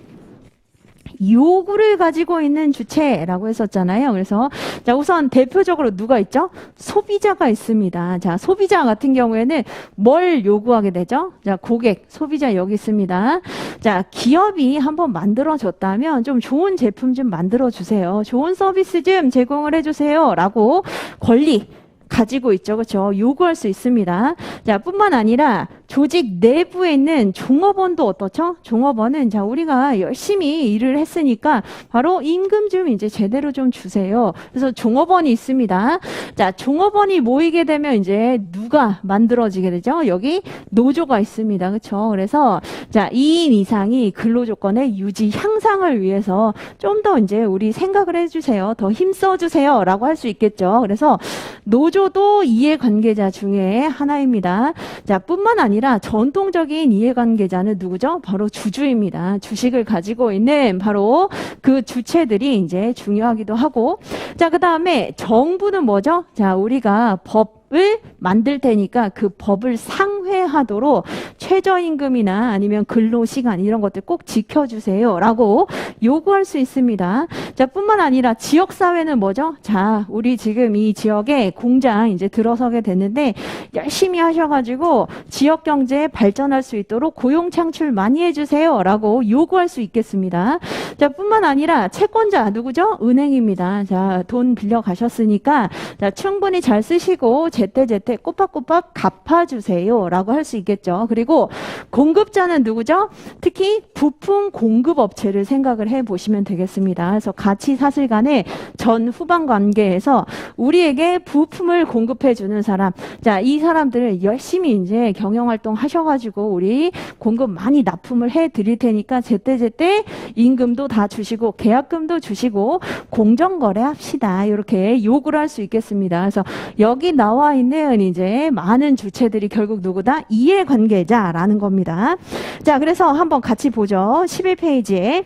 요구를 가지고 있는 주체라고 했었잖아요. 그래서 자, 우선 대표적으로 누가 있죠? 소비자가 있습니다. 자, 소비자 같은 경우에는 뭘 요구하게 되죠? 자, 고객, 소비자 여기 있습니다. 자, 기업이 한번 만들어줬다면 좀 좋은 제품 좀 만들어주세요. 좋은 서비스 좀 제공을 해주세요. 라고 권리 가지고 있죠. 그렇죠? 요구할 수 있습니다. 자, 뿐만 아니라 조직 내부에 있는 종업원도 어떻죠? 종업원은 자, 우리가 열심히 일을 했으니까 바로 임금 좀 이제 제대로 좀 주세요. 그래서 종업원이 있습니다. 자, 종업원이 모이게 되면 이제 누가 만들어지게 되죠? 여기 노조가 있습니다. 그렇죠? 그래서 자, 2인 이상이 근로조건의 유지 향상을 위해서 좀 더 이제 우리 생각을 해주세요. 더 힘써 주세요. 라고 할 수 있겠죠. 그래서 노조도 이해관계자 중에 하나입니다. 자, 뿐만 아니라 전통적인 이해관계자는 누구죠? 바로 주주입니다. 주식을 가지고 있는 바로 그 주체들이 이제 중요하기도 하고, 자, 그 다음에 정부는 뭐죠? 자, 우리가 법을 만들 테니까 그 법을 상회하도록 최저임금이나 아니면 근로시간 이런 것들 꼭 지켜주세요 라고 요구할 수 있습니다. 자, 뿐만 아니라 지역사회는 뭐죠? 자, 우리 지금 이 지역에 공장 이제 들어서게 됐는데 열심히 하셔가지고 지역 경제에 발전할 수 있도록 고용 창출 많이 해주세요 라고 요구할 수 있겠습니다. 자, 뿐만 아니라 채권자 누구죠? 은행입니다. 자, 돈 빌려 가셨으니까 자, 충분히 잘 쓰시고 제때제때 꼬박꼬박 갚아주세요라고 할 수 있겠죠. 그리고 공급자는 누구죠? 특히 부품 공급 업체를 생각을 해보시면 되겠습니다. 그래서 같이 사슬 간의 전 후방 관계에서 우리에게 부품을 공급해주는 사람, 자, 이 사람들을 열심히 이제 경영활동 하셔가지고 우리 공급 많이 납품을 해드릴 테니까 제때제때 임금도 다 주시고 계약금도 주시고 공정거래 합시다. 이렇게 요구를 할 수 있겠습니다. 그래서 여기 나와 있는 이제 많은 주체들이 결국 누구다? 이해관계자라는 겁니다. 자, 그래서 한번 같이 보죠. 11페이지에.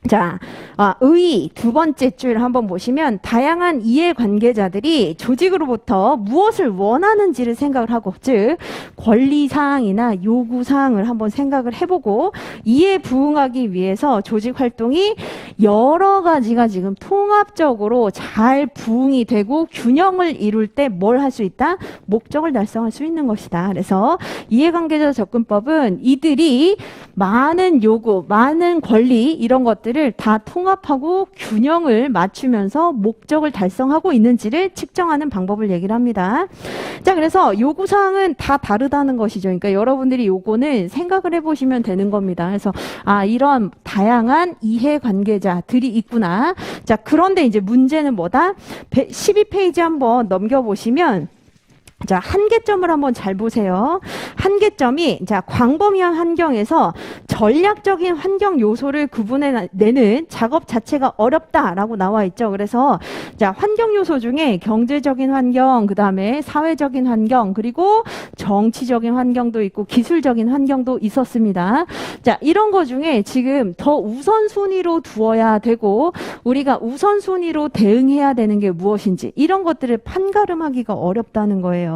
자, 의 두 번째 줄 한번 보시면 다양한 이해관계자들이 조직으로부터 무엇을 원하는지를 생각을 하고, 즉 권리사항이나 요구사항을 한번 생각을 해보고 이에 부응하기 위해서 조직활동이 여러 가지가 지금 통합적으로 잘 부응이 되고 균형을 이룰 때 뭘 할 수 있다? 목적을 달성할 수 있는 것이다. 그래서 이해관계자 접근법은 이들이 많은 요구, 많은 권리 이런 것들을 다 통합하고 균형을 맞추면서 목적을 달성하고 있는지를 측정하는 방법을 얘기를 합니다. 자, 그래서 요구사항은 다 다르다는 것이죠. 그러니까 여러분들이 요거는 생각을 해보시면 되는 겁니다. 그래서 이런 다양한 이해관계자들이 있구나. 자, 그런데 이제 문제는 뭐다? 12페이지 한번 넘겨보시면 자, 한계점을 한번 잘 보세요. 한계점이, 자, 광범위한 환경에서 전략적인 환경 요소를 구분해내는 작업 자체가 어렵다라고 나와 있죠. 그래서, 자, 환경 요소 중에 경제적인 환경, 그 다음에 사회적인 환경, 그리고 정치적인 환경도 있고 기술적인 환경도 있었습니다. 자, 이런 거 중에 지금 더 우선순위로 두어야 되고, 우리가 우선순위로 대응해야 되는 게 무엇인지, 이런 것들을 판가름하기가 어렵다는 거예요.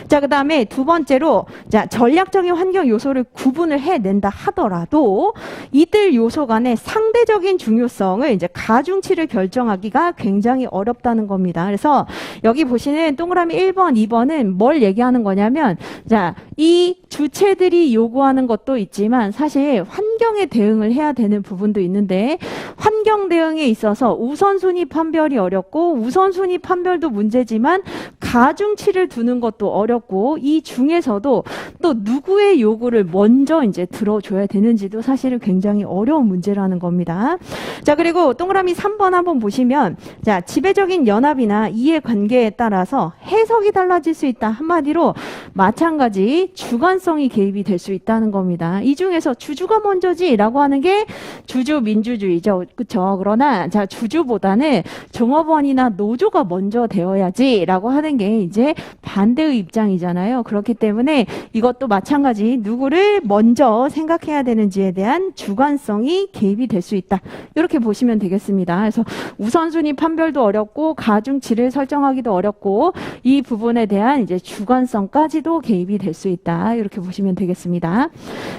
자, 그 다음에 두 번째로, 자, 전략적인 환경 요소를 구분을 해낸다 하더라도 이들 요소 간의 상대적인 중요성을 이제 가중치를 결정하기가 굉장히 어렵다는 겁니다. 그래서 여기 보시는 동그라미 1번, 2번은 뭘 얘기하는 거냐면, 자, 이 주체들이 요구하는 것도 있지만 사실 환경에 대응을 해야 되는 부분도 있는데 환경 대응에 있어서 우선순위 판별이 어렵고 우선순위 판별도 문제지만 가중치를 두는 것도 어렵고 이 중에서도 또 누구의 요구를 먼저 이제 들어줘야 되는지도 사실은 굉장히 어려운 문제라는 겁니다. 자, 그리고 동그라미 3번 한번 보시면, 자, 지배적인 연합이나 이해관계에 따라서 해석이 달라질 수 있다. 한마디로 마찬가지 주관성이 개입이 될 수 있다는 겁니다. 이 중에서 주주가 먼저지라고 하는 게 주주 민주주의죠. 그렇죠? 그러나 자, 주주보다는 종업원이나 노조가 먼저 되어야지라고 하는 게 이제 반대의 입장이잖아요. 그렇기 때문에 이것도 마찬가지 누구를 먼저 생각해야 되는지에 대한 주관성이 개입이 될 수 있다. 이렇게 보시면 되겠습니다. 그래서 우선순위 판별도 어렵고 가중치를 설정하기도 어렵고 이 부분에 대한 이제 주관성까지도 개입이 될 수 있다. 이렇게 보시면 되겠습니다.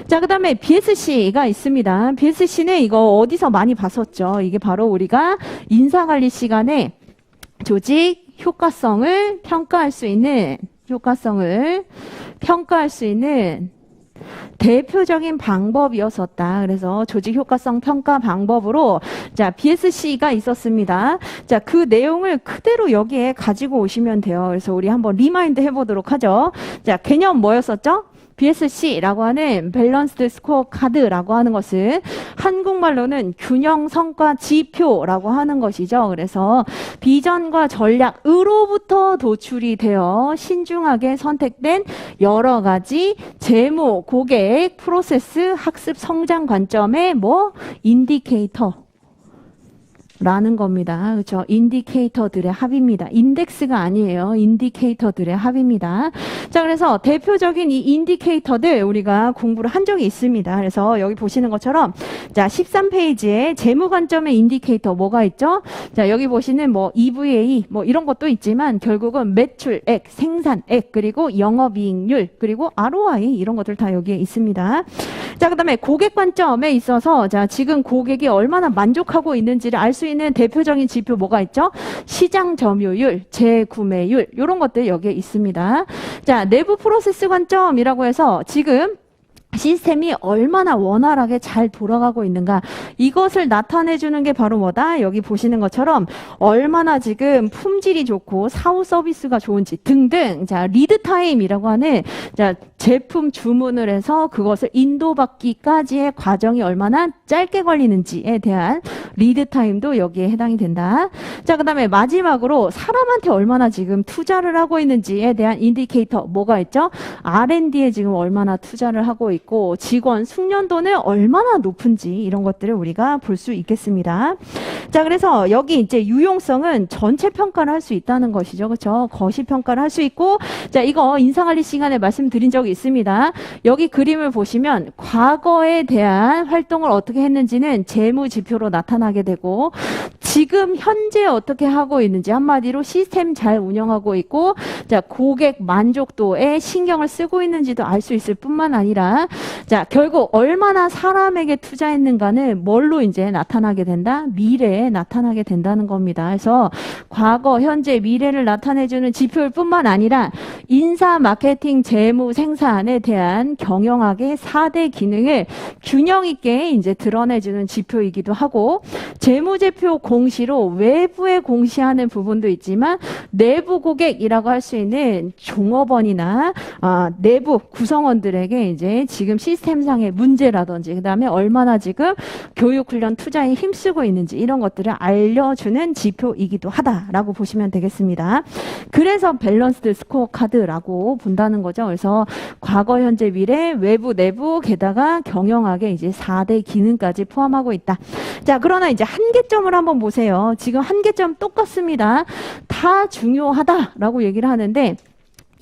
자, 그 다음에 BSC가 있습니다. BSC는 이거 어디서 많이 봤었죠? 이게 바로 우리가 인사관리 시간에 조직 효과성을 평가할 수 있는 대표적인 방법이었었다. 그래서 조직 효과성 평가 방법으로 자, BSC가 있었습니다. 자, 그 내용을 그대로 여기에 가지고 오시면 돼요. 그래서 우리 한번 리마인드 해보도록 하죠. 자, 개념 뭐였었죠? BSC라고 하는 밸런스드 스코어 카드라고 하는 것은 한국말로는 균형 성과 지표라고 하는 것이죠. 그래서 비전과 전략으로부터 도출이 되어 신중하게 선택된 여러 가지 재무, 고객, 프로세스, 학습, 성장 관점의 인디케이터 라는 겁니다. 그렇죠? 인디케이터들의 합입니다. 인덱스가 아니에요. 인디케이터들의 합입니다. 자, 그래서 대표적인 이 인디케이터들 우리가 공부를 한 적이 있습니다. 그래서 여기 보시는 것처럼 자, 13페이지에 재무 관점의 인디케이터 뭐가 있죠? 자, 여기 보시는 EVA 이런 것도 있지만 결국은 매출액, 생산액, 그리고 영업이익률, 그리고 ROI 이런 것들 다 여기에 있습니다. 자, 그다음에 고객 관점에 있어서 자, 지금 고객이 얼마나 만족하고 있는지를 알 수 있는 대표적인 지표 뭐가 있죠? 시장 점유율, 재구매율 이런 것들 여기에 있습니다. 자, 내부 프로세스 관점이라고 해서 지금 시스템이 얼마나 원활하게 잘 돌아가고 있는가, 이것을 나타내주는 게 바로 뭐다? 여기 보시는 것처럼 얼마나 지금 품질이 좋고 사후 서비스가 좋은지 등등, 자, 리드 타임이라고 하는, 자, 제품 주문을 해서 그것을 인도받기까지의 과정이 얼마나 짧게 걸리는지에 대한 리드 타임도 여기에 해당이 된다. 자, 그 다음에 마지막으로 사람한테 얼마나 지금 투자를 하고 있는지에 대한 인디케이터 뭐가 있죠? R&D에 지금 얼마나 투자를 하고 있고 직원 숙련도는 얼마나 높은지, 이런 것들을 우리가 볼 수 있겠습니다. 자, 그래서 여기 이제 유용성은 전체 평가를 할 수 있다는 것이죠. 그렇죠? 거시 평가를 할 수 있고, 자, 이거 인사관리 시간에 말씀드린 적이 있습니다. 여기 그림을 보시면 과거에 대한 활동을 어떻게 했는지는 재무 지표로 나타나게 되고, 지금 현재 어떻게 하고 있는지, 한마디로 시스템 잘 운영하고 있고, 자, 고객 만족도에 신경을 쓰고 있는지도 알 수 있을 뿐만 아니라, 자, 결국 얼마나 사람에게 투자했는가는 뭘로 이제 나타나게 된다? 미래에 나타나게 된다는 겁니다. 그래서 과거, 현재, 미래를 나타내주는 지표일 뿐만 아니라 인사, 마케팅, 재무, 생산에 대한 경영학의 4대 기능을 균형 있게 이제 드러내주는 지표이기도 하고, 재무제표 공시로 외부에 공시하는 부분도 있지만 내부 고객이라고 할 수 있는 종업원이나 내부 구성원들에게 이제 지금 시스템상의 문제라든지, 그 다음에 얼마나 지금 교육훈련 투자에 힘쓰고 있는지, 이런 것들을 알려주는 지표이기도 하다라고 보시면 되겠습니다. 그래서 밸런스드 스코어 카드라고 본다는 거죠. 그래서 과거, 현재, 미래, 외부, 내부, 게다가 경영학의 이제 4대 기능까지 포함하고 있다. 자, 그러나 이제 한계점을 한번 보세요. 지금 한계점 똑같습니다. 다 중요하다라고 얘기를 하는데,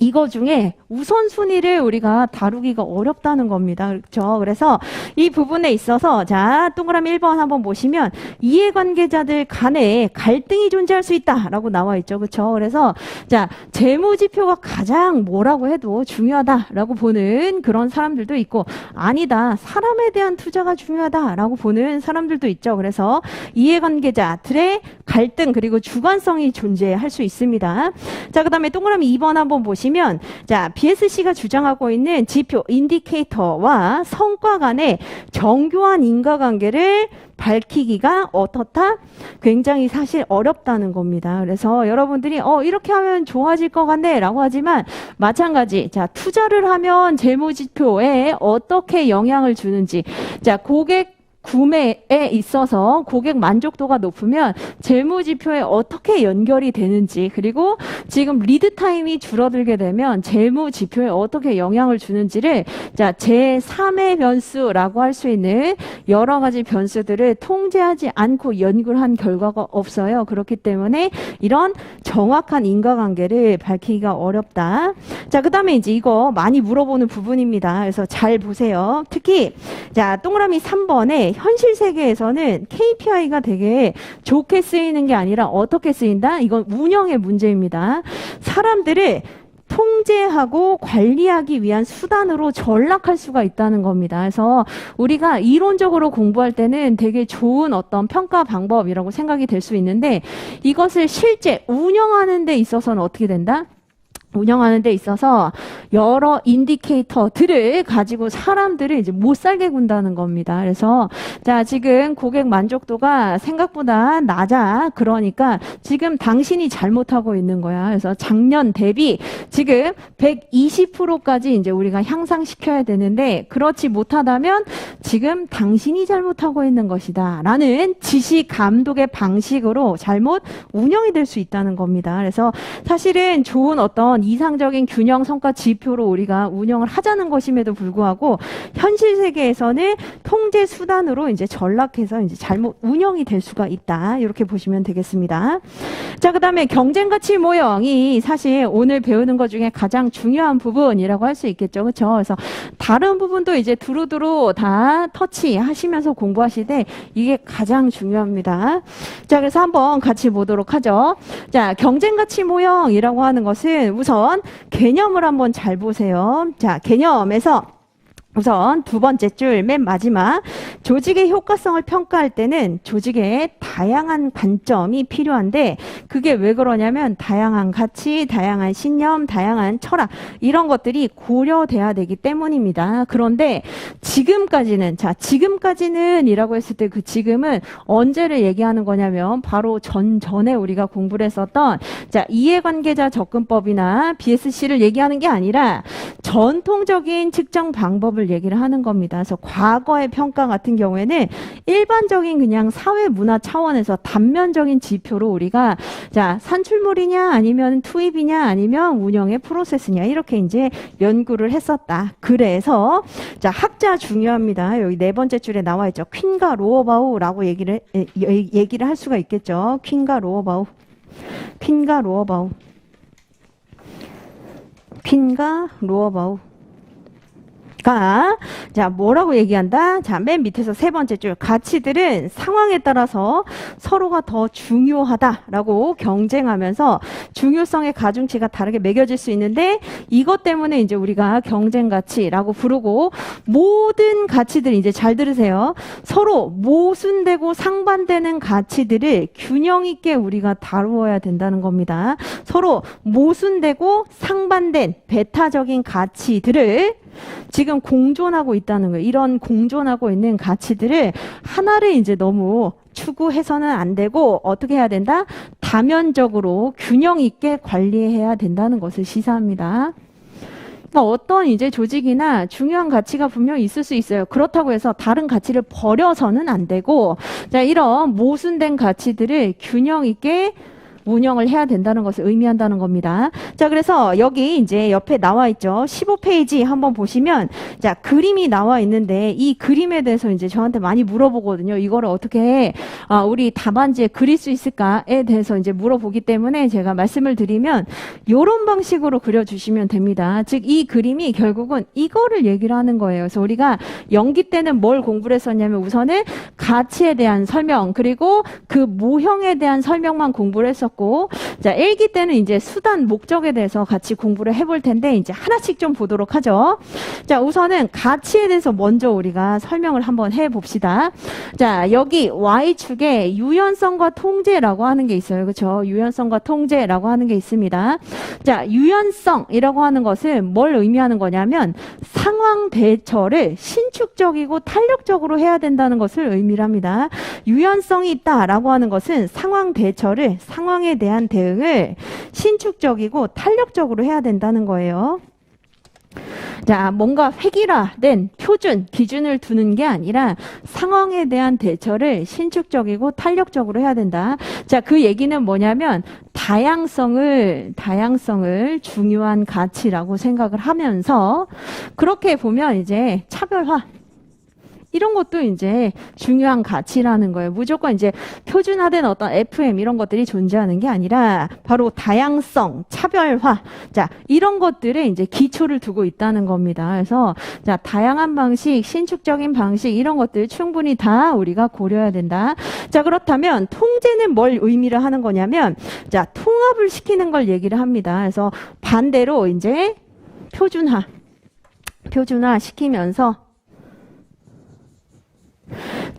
이거 중에 우선순위를 우리가 다루기가 어렵다는 겁니다. 그렇죠? 그래서 이 부분에 있어서, 자, 동그라미 1번 한번 보시면 이해관계자들 간에 갈등이 존재할 수 있다라고 나와 있죠. 그렇죠? 그래서 자, 재무지표가 가장 뭐라고 해도 중요하다라고 보는 그런 사람들도 있고, 아니다, 사람에 대한 투자가 중요하다라고 보는 사람들도 있죠. 그래서 이해관계자들의 갈등 그리고 주관성이 존재할 수 있습니다. 자, 그 다음에 동그라미 2번 한번 보시면, 자, BSC가 주장하고 있는 지표, 인디케이터와 성과 간의 정교한 인과관계를 밝히기가 어떻다? 굉장히 사실 어렵다는 겁니다. 그래서 여러분들이 이렇게 하면 좋아질 것 같네 라고 하지만, 마찬가지, 자, 투자를 하면 재무지표에 어떻게 영향을 주는지, 자, 고객 구매에 있어서 고객 만족도가 높으면 재무지표에 어떻게 연결이 되는지, 그리고 지금 리드타임이 줄어들게 되면 재무지표에 어떻게 영향을 주는지를, 자, 제3의 변수라고 할 수 있는 여러 가지 변수들을 통제하지 않고 연구를 한 결과가 없어요. 그렇기 때문에 이런 정확한 인과관계를 밝히기가 어렵다. 자, 그 다음에 이제 이거 많이 물어보는 부분입니다. 그래서 잘 보세요. 특히, 자, 동그라미 3번에 현실 세계에서는 KPI가 되게 좋게 쓰이는 게 아니라 어떻게 쓰인다? 이건 운영의 문제입니다. 사람들을 통제하고 관리하기 위한 수단으로 전락할 수가 있다는 겁니다. 그래서 우리가 이론적으로 공부할 때는 되게 좋은 어떤 평가 방법이라고 생각이 될 수 있는데, 이것을 실제 운영하는 데 있어서는 어떻게 된다? 운영하는 데 있어서 여러 인디케이터들을 가지고 사람들을 이제 못 살게 군다는 겁니다. 그래서 자, 지금 고객 만족도가 생각보다 낮아. 그러니까 지금 당신이 잘못하고 있는 거야. 그래서 작년 대비 지금 120%까지 이제 우리가 향상시켜야 되는데, 그렇지 못하다면 지금 당신이 잘못하고 있는 것이다 라는 지시 감독의 방식으로 잘못 운영이 될 수 있다는 겁니다. 그래서 사실은 좋은 어떤 이상적인 균형 성과 지표로 우리가 운영을 하자는 것임에도 불구하고, 현실 세계에서는 통제 수단으로 이제 전락해서 이제 잘못 운영이 될 수가 있다. 이렇게 보시면 되겠습니다. 자, 그 다음에 경쟁 가치 모형이 사실 오늘 배우는 것 중에 가장 중요한 부분이라고 할 수 있겠죠. 그렇죠? 그래서 다른 부분도 이제 두루두루 다 터치하시면서 공부하실 때 이게 가장 중요합니다. 자, 그래서 한번 같이 보도록 하죠. 자, 경쟁 가치 모형이라고 하는 것은 우선 개념을 한번 잘 보세요. 자, 개념에서 우선 두 번째 줄 맨 마지막 조직의 효과성을 평가할 때는 조직의 다양한 관점이 필요한데 그게 왜 그러냐면 다양한 가치, 다양한 신념, 다양한 철학 이런 것들이 고려돼야 되기 때문입니다. 그런데 지금까지는 이라고 했을 때 그 지금은 언제를 얘기하는 거냐면 바로 전에 우리가 공부를 했었던 이해관계자 접근법이나 BSC를 얘기하는 게 아니라 전통적인 측정 방법을 얘기를 하는 겁니다. 그래서 과거의 평가 같은 경우에는 일반적인 그냥 사회 문화 차원에서 단면적인 지표로 우리가 산출물이냐 아니면 투입이냐 아니면 운영의 프로세스냐 이렇게 이제 연구를 했었다. 그래서 학자 중요합니다. 여기 네 번째 줄에 나와 있죠. 퀸과 로어바우라고 얘기를 할 수가 있겠죠. 퀸과 로어바우. 뭐라고 얘기한다? 맨 밑에서 세 번째 줄. 가치들은 상황에 따라서 서로가 더 중요하다라고 경쟁하면서 중요성의 가중치가 다르게 매겨질 수 있는데 이것 때문에 이제 우리가 경쟁 가치라고 부르고 모든 가치들 이제 잘 들으세요. 서로 모순되고 상반되는 가치들을 균형 있게 우리가 다루어야 된다는 겁니다. 서로 모순되고 상반된 배타적인 가치들을 지금 공존하고 있다는 거예요. 이런 공존하고 있는 가치들을 하나를 이제 너무 추구해서는 안 되고 어떻게 해야 된다? 다면적으로 균형 있게 관리해야 된다는 것을 시사합니다. 그러니까 어떤 이제 조직이나 중요한 가치가 분명히 있을 수 있어요. 그렇다고 해서 다른 가치를 버려서는 안 되고 이런 모순된 가치들을 균형 있게 운영을 해야 된다는 것을 의미한다는 겁니다. 그래서 여기 이제 옆에 나와 있죠. 15페이지 한번 보시면 그림이 나와 있는데 이 그림에 대해서 이제 저한테 많이 물어보거든요. 이거를 어떻게 우리 답안지에 그릴 수 있을까에 대해서 이제 물어보기 때문에 제가 말씀을 드리면 이런 방식으로 그려주시면 됩니다. 즉 이 그림이 결국은 이거를 얘기를 하는 거예요. 그래서 우리가 연기 때는 뭘 공부를 했었냐면 우선은 가치에 대한 설명 그리고 그 모형에 대한 설명만 공부를 했었고 일기 때는 이제 수단, 목적에 대해서 같이 공부를 해볼 텐데 이제 하나씩 좀 보도록 하죠. 우선은 가치에 대해서 먼저 우리가 설명을 한번 해봅시다. 여기 Y축에 유연성과 통제라고 하는 게 있어요. 그렇죠? 유연성과 통제라고 하는 게 있습니다. 유연성이라고 하는 것은 뭘 의미하는 거냐면 상황 대처를 신축적이고 탄력적으로 해야 된다는 것을 의미를 합니다. 유연성이 있다라고 하는 것은 상황 대처를 상황에 대한 대응을 신축적이고 탄력적으로 해야 된다는 거예요. 뭔가 획일화된 표준, 기준을 두는 게 아니라 상황에 대한 대처를 신축적이고 탄력적으로 해야 된다. 그 얘기는 뭐냐면 다양성을 중요한 가치라고 생각을 하면서 그렇게 보면 이제 차별화 이런 것도 이제 중요한 가치라는 거예요. 무조건 이제 표준화된 어떤 FM 이런 것들이 존재하는 게 아니라 바로 다양성, 차별화, 이런 것들에 이제 기초를 두고 있다는 겁니다. 그래서 다양한 방식, 신축적인 방식 이런 것들 충분히 다 우리가 고려해야 된다. 그렇다면 통제는 뭘 의미를 하는 거냐면 통합을 시키는 걸 얘기를 합니다. 그래서 반대로 이제 표준화 시키면서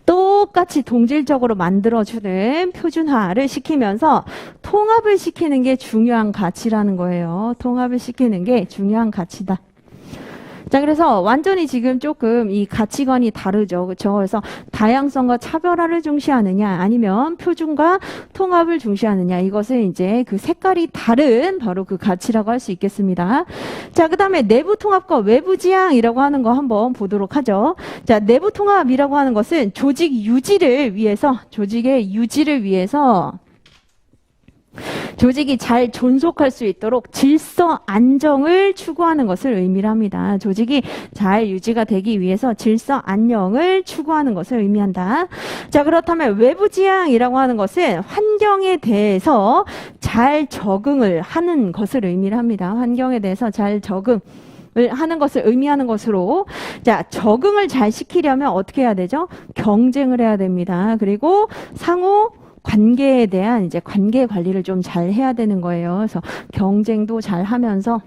똑같이 동질적으로 만들어주는 표준화를 시키면서 통합을 시키는 게 중요한 가치라는 거예요. 통합을 시키는 게 중요한 가치다. 그래서 완전히 지금 조금 이 가치관이 다르죠. 그렇죠? 그래서 다양성과 차별화를 중시하느냐 아니면 표준과 통합을 중시하느냐 이것을 이제 그 색깔이 다른 바로 그 가치라고 할 수 있겠습니다. 그다음에 내부 통합과 외부 지향이라고 하는 거 한번 보도록 하죠. 내부 통합이라고 하는 것은 조직의 유지를 위해서 조직이 잘 존속할 수 있도록 질서 안정을 추구하는 것을 의미를 합니다. 조직이 잘 유지가 되기 위해서 질서 안녕을 추구하는 것을 의미한다. 그렇다면 외부 지향이라고 하는 것은 환경에 대해서 잘 적응을 하는 것을 의미를 합니다. 환경에 대해서 잘 적응을 하는 것을 의미하는 것으로 적응을 잘 시키려면 어떻게 해야 되죠? 경쟁을 해야 됩니다. 그리고 상호 관계에 대한 이제 관계 관리를 좀 잘 해야 되는 거예요. 그래서 경쟁도 잘 하면서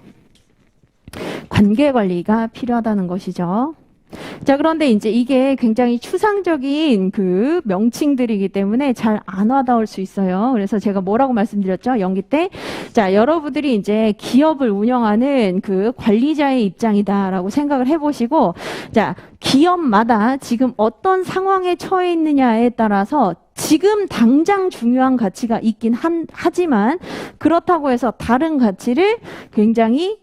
관계 관리가 필요하다는 것이죠. 자, 그런데 이제 이게 굉장히 추상적인 그 명칭들이기 때문에 잘 안 와닿을 수 있어요. 그래서 제가 뭐라고 말씀드렸죠? 연기 때. 자, 여러분들이 이제 기업을 운영하는 그 관리자의 입장이다라고 생각을 해보시고, 자, 기업마다 지금 어떤 상황에 처해 있느냐에 따라서 지금 당장 중요한 가치가 있긴 하지만 그렇다고 해서 다른 가치를 굉장히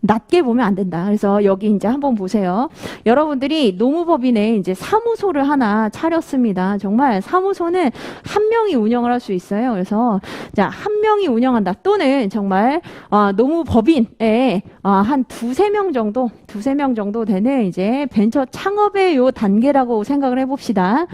낮게 보면 안 된다. 그래서 여기 이제 한번 보세요. 여러분들이 노무법인에 이제 사무소를 하나 차렸습니다. 정말 사무소는 한 명이 운영을 할 수 있어요. 그래서 자, 한 명이 운영한다. 또는 정말 노무법인에 한 두세 명 정도 되는 이제 벤처 창업의 요 단계라고 생각을 해봅시다.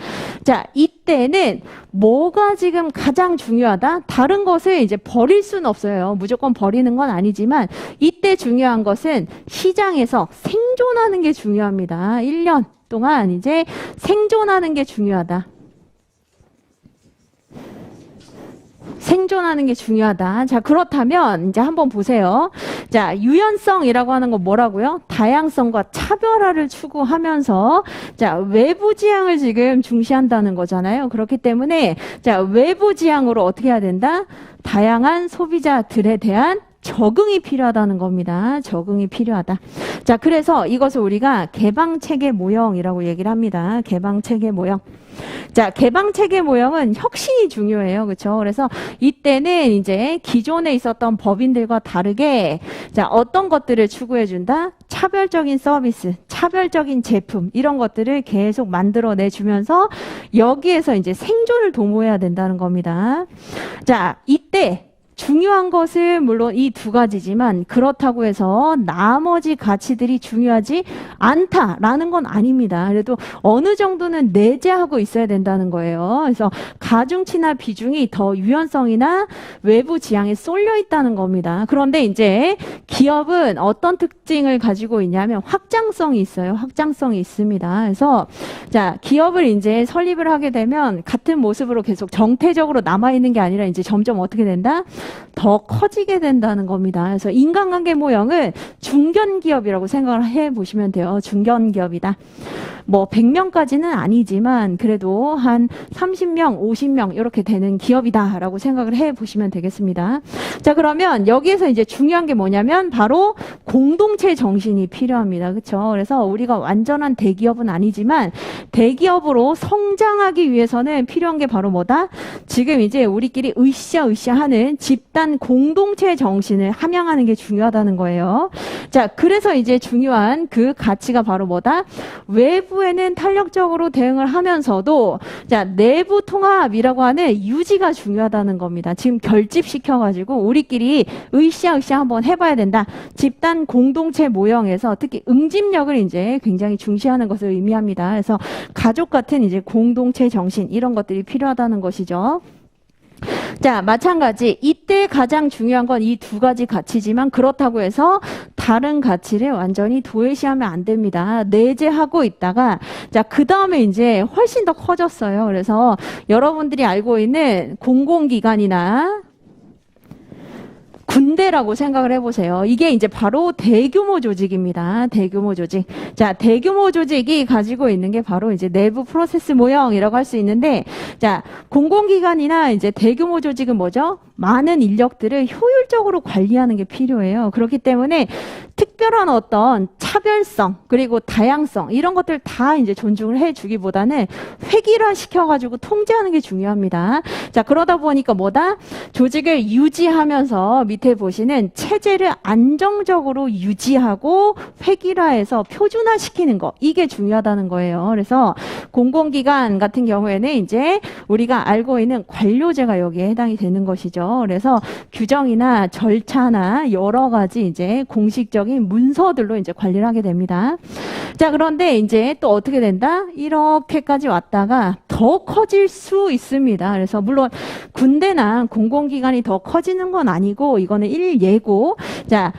자, 이때는 뭐가 지금 가장 중요하다? 다른 것을 이제 버릴 수는 없어요. 무조건 버리는 건 아니지만 이때 중요한 것은 시장에서 생존하는 게 중요합니다. 1년 동안 이제 생존하는 게 중요하다. 생존하는 게 중요하다. 자, 그렇다면 이제 한번 보세요. 자, 유연성이라고 하는 건 뭐라고요? 다양성과 차별화를 추구하면서 자, 외부 지향을 지금 중시한다는 거잖아요. 그렇기 때문에 자, 외부 지향으로 어떻게 해야 된다? 다양한 소비자들에 대한 적응이 필요하다는 겁니다. 적응이 필요하다. 자, 그래서 이것을 우리가 개방체계 모형이라고 얘기를 합니다. 개방체계 모형. 자, 개방체계 모형은 혁신이 중요해요. 그렇죠? 그래서 이때는 이제 기존에 있었던 법인들과 다르게 자, 어떤 것들을 추구해 준다? 차별적인 서비스, 차별적인 제품 이런 것들을 계속 만들어내 주면서 여기에서 이제 생존을 도모해야 된다는 겁니다. 자, 이때 중요한 것은 물론 이 두 가지지만 그렇다고 해서 나머지 가치들이 중요하지 않다라는 건 아닙니다. 그래도 어느 정도는 내재하고 있어야 된다는 거예요. 그래서 가중치나 비중이 더 유연성이나 외부 지향에 쏠려 있다는 겁니다. 그런데 이제 기업은 어떤 특징을 가지고 있냐면 확장성이 있어요. 확장성이 있습니다. 그래서 자, 기업을 이제 설립을 하게 되면 같은 모습으로 계속 정태적으로 남아있는 게 아니라 이제 점점 어떻게 된다? 더 커지게 된다는 겁니다. 그래서 인간관계 모형은 중견기업이라고 생각을 해보시면 돼요. 중견기업이다. 뭐 100명까지는 아니지만 그래도 한 30명, 50명 이렇게 되는 기업이다라고 생각을 해보시면 되겠습니다. 자, 그러면 여기에서 이제 중요한 게 뭐냐면 바로 공동체 정신이 필요합니다. 그렇죠? 그래서 우리가 완전한 대기업은 아니지만 대기업으로 성장하기 위해서는 필요한 게 바로 뭐다? 지금 이제 우리끼리 으쌰으쌰 하는 집단 공동체 정신을 함양하는 게 중요하다는 거예요. 자, 그래서 이제 중요한 그 가치가 바로 뭐다? 외부에는 탄력적으로 대응을 하면서도 자, 내부 통합이라고 하는 유지가 중요하다는 겁니다. 지금 결집시켜가지고 우리끼리 으쌰으쌰 한번 해봐야 된다. 집단 공동체 모형에서 특히 응집력을 이제 굉장히 중시하는 것을 의미합니다. 그래서 가족 같은 이제 공동체 정신 이런 것들이 필요하다는 것이죠. 자, 마찬가지 이때 가장 중요한 건 이 두 가지 가치지만 그렇다고 해서 다른 가치를 완전히 도외시하면 안 됩니다. 내재하고 있다가 자, 그 다음에 이제 훨씬 더 커졌어요. 그래서 여러분들이 알고 있는 공공기관이나 군대라고 생각을 해보세요. 이게 이제 바로 대규모 조직입니다. 대규모 조직. 자, 대규모 조직이 가지고 있는 게 바로 이제 내부 프로세스 모형이라고 할 수 있는데, 자, 공공기관이나 이제 대규모 조직은 뭐죠? 많은 인력들을 효율적으로 관리하는 게 필요해요. 그렇기 때문에 특별한 어떤 차별성 그리고 다양성 이런 것들 다 이제 존중을 해주기보다는 획일화 시켜가지고 통제하는 게 중요합니다. 자, 그러다 보니까 뭐다? 조직을 유지하면서 밑에 보시는 체제를 안정적으로 유지하고 획일화해서 표준화시키는 거 이게 중요하다는 거예요. 그래서 공공기관 같은 경우에는 이제 우리가 알고 있는 관료제가 여기에 해당이 되는 것이죠. 그래서 규정이나 절차나 여러 가지 이제 공식적인 문서들로 이제 관리를 하게 됩니다. 자, 그런데 이제 또 어떻게 된다? 이렇게까지 왔다가 더 커질 수 있습니다. 그래서 물론 군대나 공공기관이 더 커지는 건 아니고 이거는 일예고, 자,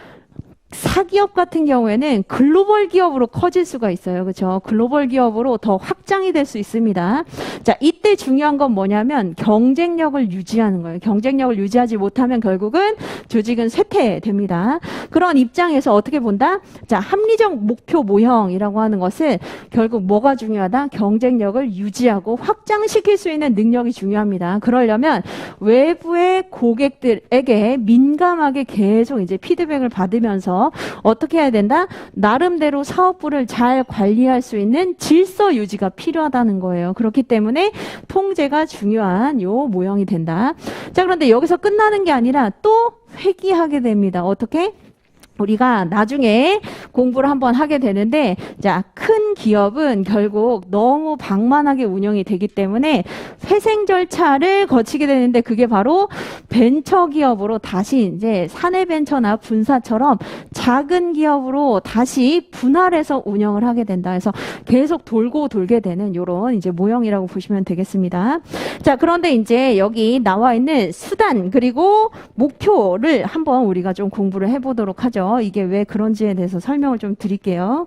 사기업 같은 경우에는 글로벌 기업으로 커질 수가 있어요. 그렇죠? 글로벌 기업으로 더 확장이 될 수 있습니다. 자, 이때 중요한 건 뭐냐면 경쟁력을 유지하는 거예요. 경쟁력을 유지하지 못하면 결국은 조직은 쇠퇴됩니다. 그런 입장에서 어떻게 본다? 자, 합리적 목표 모형이라고 하는 것은 결국 뭐가 중요하다? 경쟁력을 유지하고 확장시킬 수 있는 능력이 중요합니다. 그러려면 외부의 고객들에게 민감하게 계속 이제 피드백을 받으면서 어떻게 해야 된다? 나름대로 사업부를 잘 관리할 수 있는 질서 유지가 필요하다는 거예요. 그렇기 때문에 통제가 중요한 요 모형이 된다. 자, 그런데 여기서 끝나는 게 아니라 또 회귀하게 됩니다. 어떻게? 우리가 나중에 공부를 한번 하게 되는데, 자, 큰 기업은 결국 너무 방만하게 운영이 되기 때문에 회생 절차를 거치게 되는데, 그게 바로 벤처 기업으로 다시 이제 사내 벤처나 분사처럼 작은 기업으로 다시 분할해서 운영을 하게 된다. 그래서 계속 돌고 돌게 되는 요런 이제 모형이라고 보시면 되겠습니다. 자, 그런데 이제 여기 나와 있는 수단 그리고 목표를 한번 우리가 좀 공부를 해보도록 하죠. 이게 왜 그런지에 대해서 설명을 좀 드릴게요.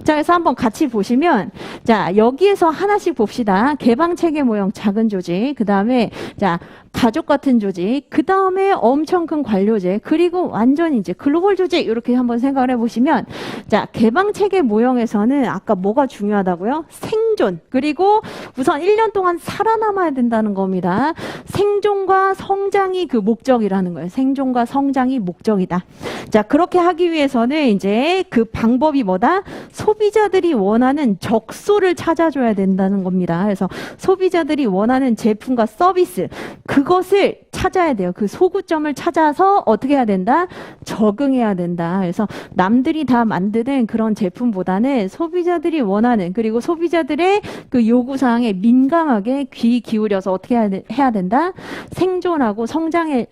자, 그래서 한번 같이 보시면, 자, 여기에서 하나씩 봅시다. 개방체계 모형 작은 조직, 그 다음에 자, 가족 같은 조직, 그 다음에 엄청 큰 관료제, 그리고 완전 이제 글로벌 조직, 이렇게 한번 생각을 해보시면, 자, 개방체계 모형에서는 아까 뭐가 중요하다고요? 생존, 그리고 우선 1년 동안 살아남아야 된다는 겁니다. 생존과 성장이 그 목적이라는 거예요. 생존과 성장이 목적이다. 자, 그렇게 하기 위해서는 이제 그 방법이 뭐다? 소비자들이 원하는 적소를 찾아줘야 된다는 겁니다. 그래서 소비자들이 원하는 제품과 서비스, 그것을 찾아야 돼요. 그 소구점을 찾아서 어떻게 해야 된다? 적응해야 된다. 그래서 남들이 다 만드는 그런 제품보다는 소비자들이 원하는, 그리고 소비자들의 그 요구사항에 민감하게 귀 기울여서 어떻게 해야 된다? 생존하고 성장할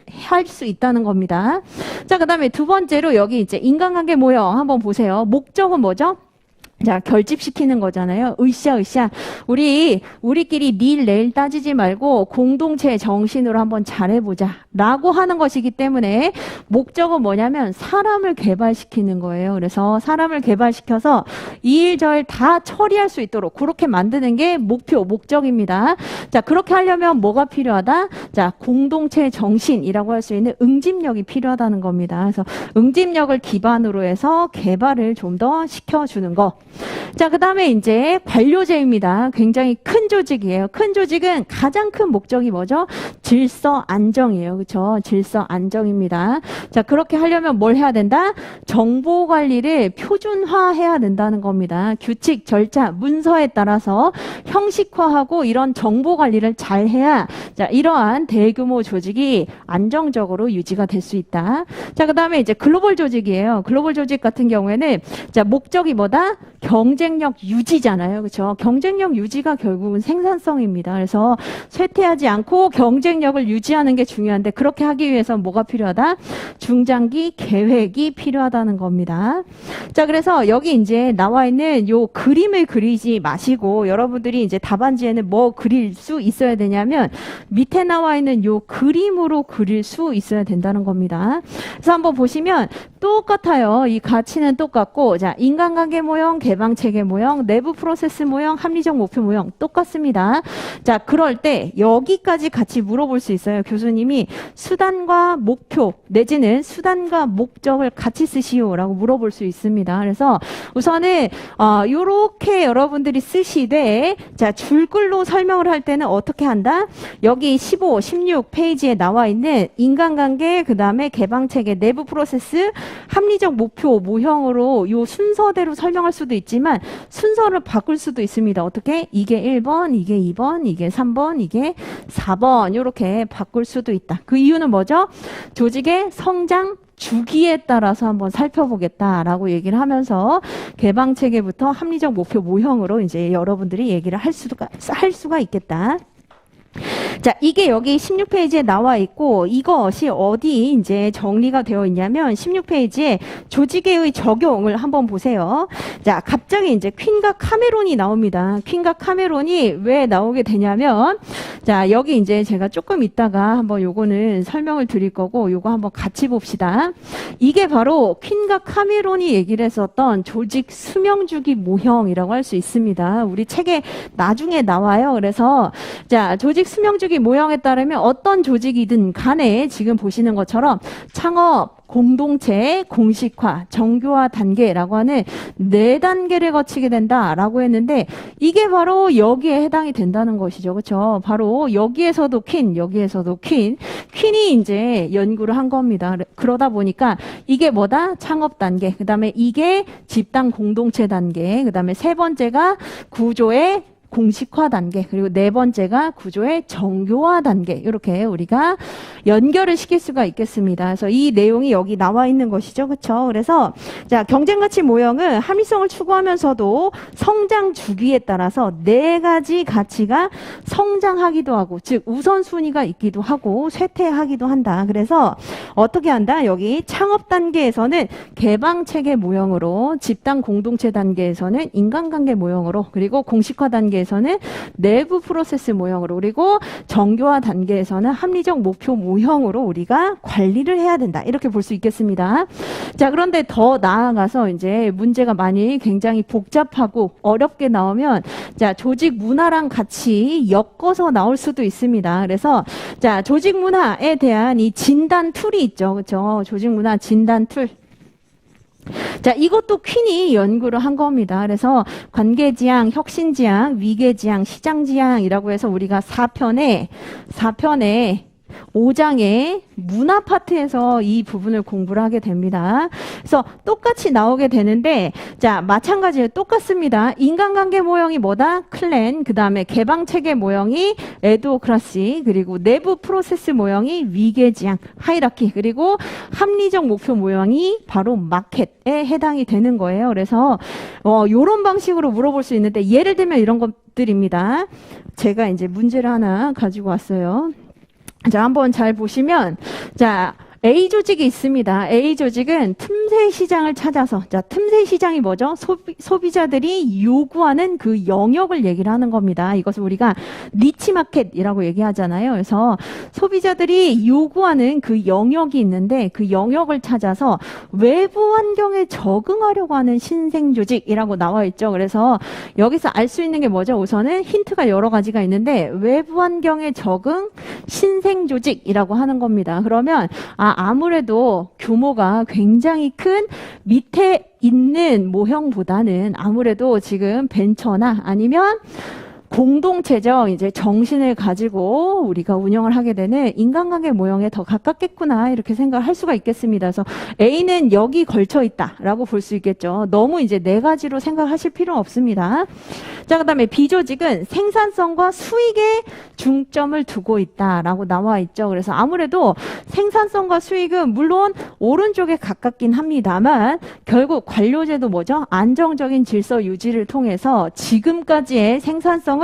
수 있다는 겁니다. 자, 그 다음에 두 번째로 여기 이제 인간관계 모형 한번 보세요. 목적은 뭐죠? 자, 결집시키는 거잖아요. 으쌰. 우리끼리 닐 내일 따지지 말고 공동체 정신으로 한번 잘해보자. 라고 하는 것이기 때문에 목적은 뭐냐면 사람을 개발시키는 거예요. 그래서 사람을 개발시켜서 이 일 저 일 다 처리할 수 있도록 그렇게 만드는 게 목적입니다. 자, 그렇게 하려면 뭐가 필요하다? 자, 공동체 정신이라고 할 수 있는 응집력이 필요하다는 겁니다. 그래서 응집력을 기반으로 해서 개발을 좀 더 시켜주는 거. 자, 그 다음에 이제 관료제입니다. 굉장히 큰 조직이에요. 큰 조직은 가장 큰 목적이 뭐죠? 질서 안정이에요. 그렇죠? 질서 안정입니다. 자, 그렇게 하려면 뭘 해야 된다? 정보 관리를 표준화해야 된다는 겁니다. 규칙, 절차, 문서에 따라서 형식화하고 이런 정보 관리를 잘 해야, 자, 이러한 대규모 조직이 안정적으로 유지가 될 수 있다. 자, 그 다음에 이제 글로벌 조직이에요. 글로벌 조직 같은 경우에는 자, 목적이 뭐다? 경쟁력 유지잖아요. 그렇죠? 경쟁력 유지가 결국은 생산성입니다. 그래서 쇠퇴하지 않고 경쟁력을 유지하는 게 중요한데, 그렇게 하기 위해서 뭐가 필요하다? 중장기 계획이 필요하다는 겁니다. 자, 그래서 여기 이제 나와 있는 요 그림을 그리지 마시고 여러분들이 이제 답안지에는 뭐 그릴 수 있어야 되냐면 밑에 나와 있는 요 그림으로 그릴 수 있어야 된다는 겁니다. 그래서 한번 보시면 똑같아요. 이 가치는 똑같고, 자, 인간관계 모형, 개방체계 모형, 내부 프로세스 모형, 합리적 목표 모형 똑같습니다. 자, 그럴 때 여기까지 같이 물어볼 수 있어요. 교수님이 수단과 목표 내지는 수단과 목적을 같이 쓰시오라고 물어볼 수 있습니다. 그래서 우선은 요렇게 여러분들이 쓰시되, 자, 줄글로 설명을 할 때는 어떻게 한다? 여기 15, 16 페이지에 나와 있는 인간관계, 그 다음에 개방체계, 내부 프로세스, 합리적 목표 모형으로 요 순서대로 설명할 수도 있지만 순서를 바꿀 수도 있습니다. 어떻게? 이게 1번, 이게 2번, 이게 3번, 이게 4번 이렇게 바꿀 수도 있다. 그 이유는 뭐죠? 조직의 성장 주기에 따라서 한번 살펴보겠다라고 얘기를 하면서 개방체계부터 합리적 목표 모형으로 이제 여러분들이 얘기를 할 수가 있겠다. 자, 이게 여기 16페이지에 나와 있고, 이것이 어디 이제 정리가 되어 있냐면 16페이지에 조직의 적용을 한번 보세요. 자, 갑자기 이제 퀸과 카메론이 나옵니다. 퀸과 카메론이 왜 나오게 되냐면, 자, 여기 이제 제가 조금 있다가 한번 요거는 설명을 드릴 거고, 요거 한번 같이 봅시다. 이게 바로 퀸과 카메론이 얘기를 했었던 조직 수명주기 모형이라고 할 수 있습니다. 우리 책에 나중에 나와요. 그래서 자, 조직 수명주기 내용주기 모형에 따르면 어떤 조직이든 간에 지금 보시는 것처럼 창업, 공동체, 공식화, 정교화 단계라고 하는 4단계를 거치게 된다라고 했는데 이게 바로 여기에 해당이 된다는 것이죠. 그렇죠? 바로 여기에서도 퀸이 이제 연구를 한 겁니다. 그러다 보니까 이게 뭐다? 창업 단계. 그다음에 이게 집단 공동체 단계. 그다음에 세 번째가 구조의 공식화 단계, 그리고 네 번째가 구조의 정교화 단계, 이렇게 우리가 연결을 시킬 수가 있겠습니다. 그래서 이 내용이 여기 나와 있는 것이죠. 그렇죠? 그래서 자, 경쟁가치 모형은 합리성을 추구하면서도 성장 주기에 따라서 4가지 가치가 성장하기도 하고, 즉 우선순위가 있기도 하고 쇠퇴하기도 한다. 그래서 어떻게 한다? 여기 창업 단계에서는 개방체계 모형으로, 집단 공동체 단계에서는 인간관계 모형으로, 그리고 공식화 단계에서는 내부 프로세스 모형으로, 그리고 정교화 단계에서는 합리적 목표 모형으로 우리가 관리를 해야 된다. 이렇게 볼 수 있겠습니다. 자, 그런데 더 나아가서 이제 문제가 많이 굉장히 복잡하고 어렵게 나오면 자, 조직 문화랑 같이 엮어서 나올 수도 있습니다. 그래서 자, 조직 문화에 대한 이 진단 툴이 있죠. 그렇죠? 조직 문화 진단 툴. 자, 이것도 퀸이 연구를 한 겁니다. 그래서 관계지향, 혁신지향, 위계지향, 시장지향이라고 해서 우리가 4편에 5장의 문화 파트에서 이 부분을 공부를 하게 됩니다. 그래서 똑같이 나오게 되는데, 자, 마찬가지로 똑같습니다. 인간관계 모형이 뭐다? 클랜. 그 다음에 개방체계 모형이 에도크라시. 그리고 내부 프로세스 모형이 위계지향, 하이라키. 그리고 합리적 목표 모형이 바로 마켓에 해당이 되는 거예요. 그래서 요런 방식으로 물어볼 수 있는데, 예를 들면 이런 것들입니다. 제가 이제 문제를 하나 가지고 왔어요. 자, 한번 잘 보시면, 자, A 조직이 있습니다. A 조직은 틈새 시장을 찾아서, 자, 틈새 시장이 뭐죠? 소비자들이 요구하는 그 영역을 얘기를 하는 겁니다. 이것을 우리가 니치 마켓이라고 얘기하잖아요. 그래서 소비자들이 요구하는 그 영역이 있는데 그 영역을 찾아서 외부 환경에 적응하려고 하는 신생 조직이라고 나와 있죠. 그래서 여기서 알 수 있는 게 뭐죠? 우선은 힌트가 여러 가지가 있는데 외부 환경에 적응 신생 조직이라고 하는 겁니다. 그러면 아무래도 규모가 굉장히 큰 밑에 있는 모형보다는 아무래도 지금 벤처나 아니면 공동체적 이제 정신을 가지고 우리가 운영을 하게 되는 인간관계 모형에 더 가깝겠구나, 이렇게 생각을 할 수가 있겠습니다. 그래서 A는 여기 걸쳐 있다라고 볼 수 있겠죠. 너무 이제 4가지로 생각하실 필요는 없습니다. 자, 그다음에 B 조직은 생산성과 수익에 중점을 두고 있다라고 나와 있죠. 그래서 아무래도 생산성과 수익은 물론 오른쪽에 가깝긴 합니다만 결국 관료제도 뭐죠? 안정적인 질서 유지를 통해서 지금까지의 생산성을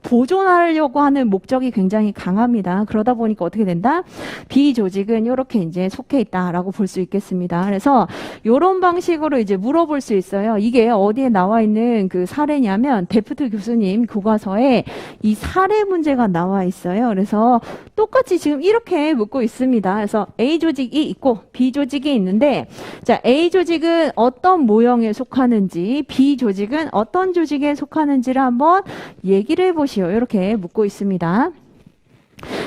보존하려고 하는 목적이 굉장히 강합니다. 그러다 보니까 어떻게 된다? B 조직은 이렇게 이제 속해 있다라고 볼 수 있겠습니다. 그래서 이런 방식으로 이제 물어볼 수 있어요. 이게 어디에 나와 있는 그 사례냐면 데프트 교수님 교과서에 이 사례 문제가 나와 있어요. 그래서 똑같이 지금 이렇게 묻고 있습니다. 그래서 A 조직이 있고 B 조직이 있는데, 자, A 조직은 어떤 모형에 속하는지, B 조직은 어떤 조직에 속하는지를 한번 얘기를 해보시오. 이렇게 묻고 있습니다.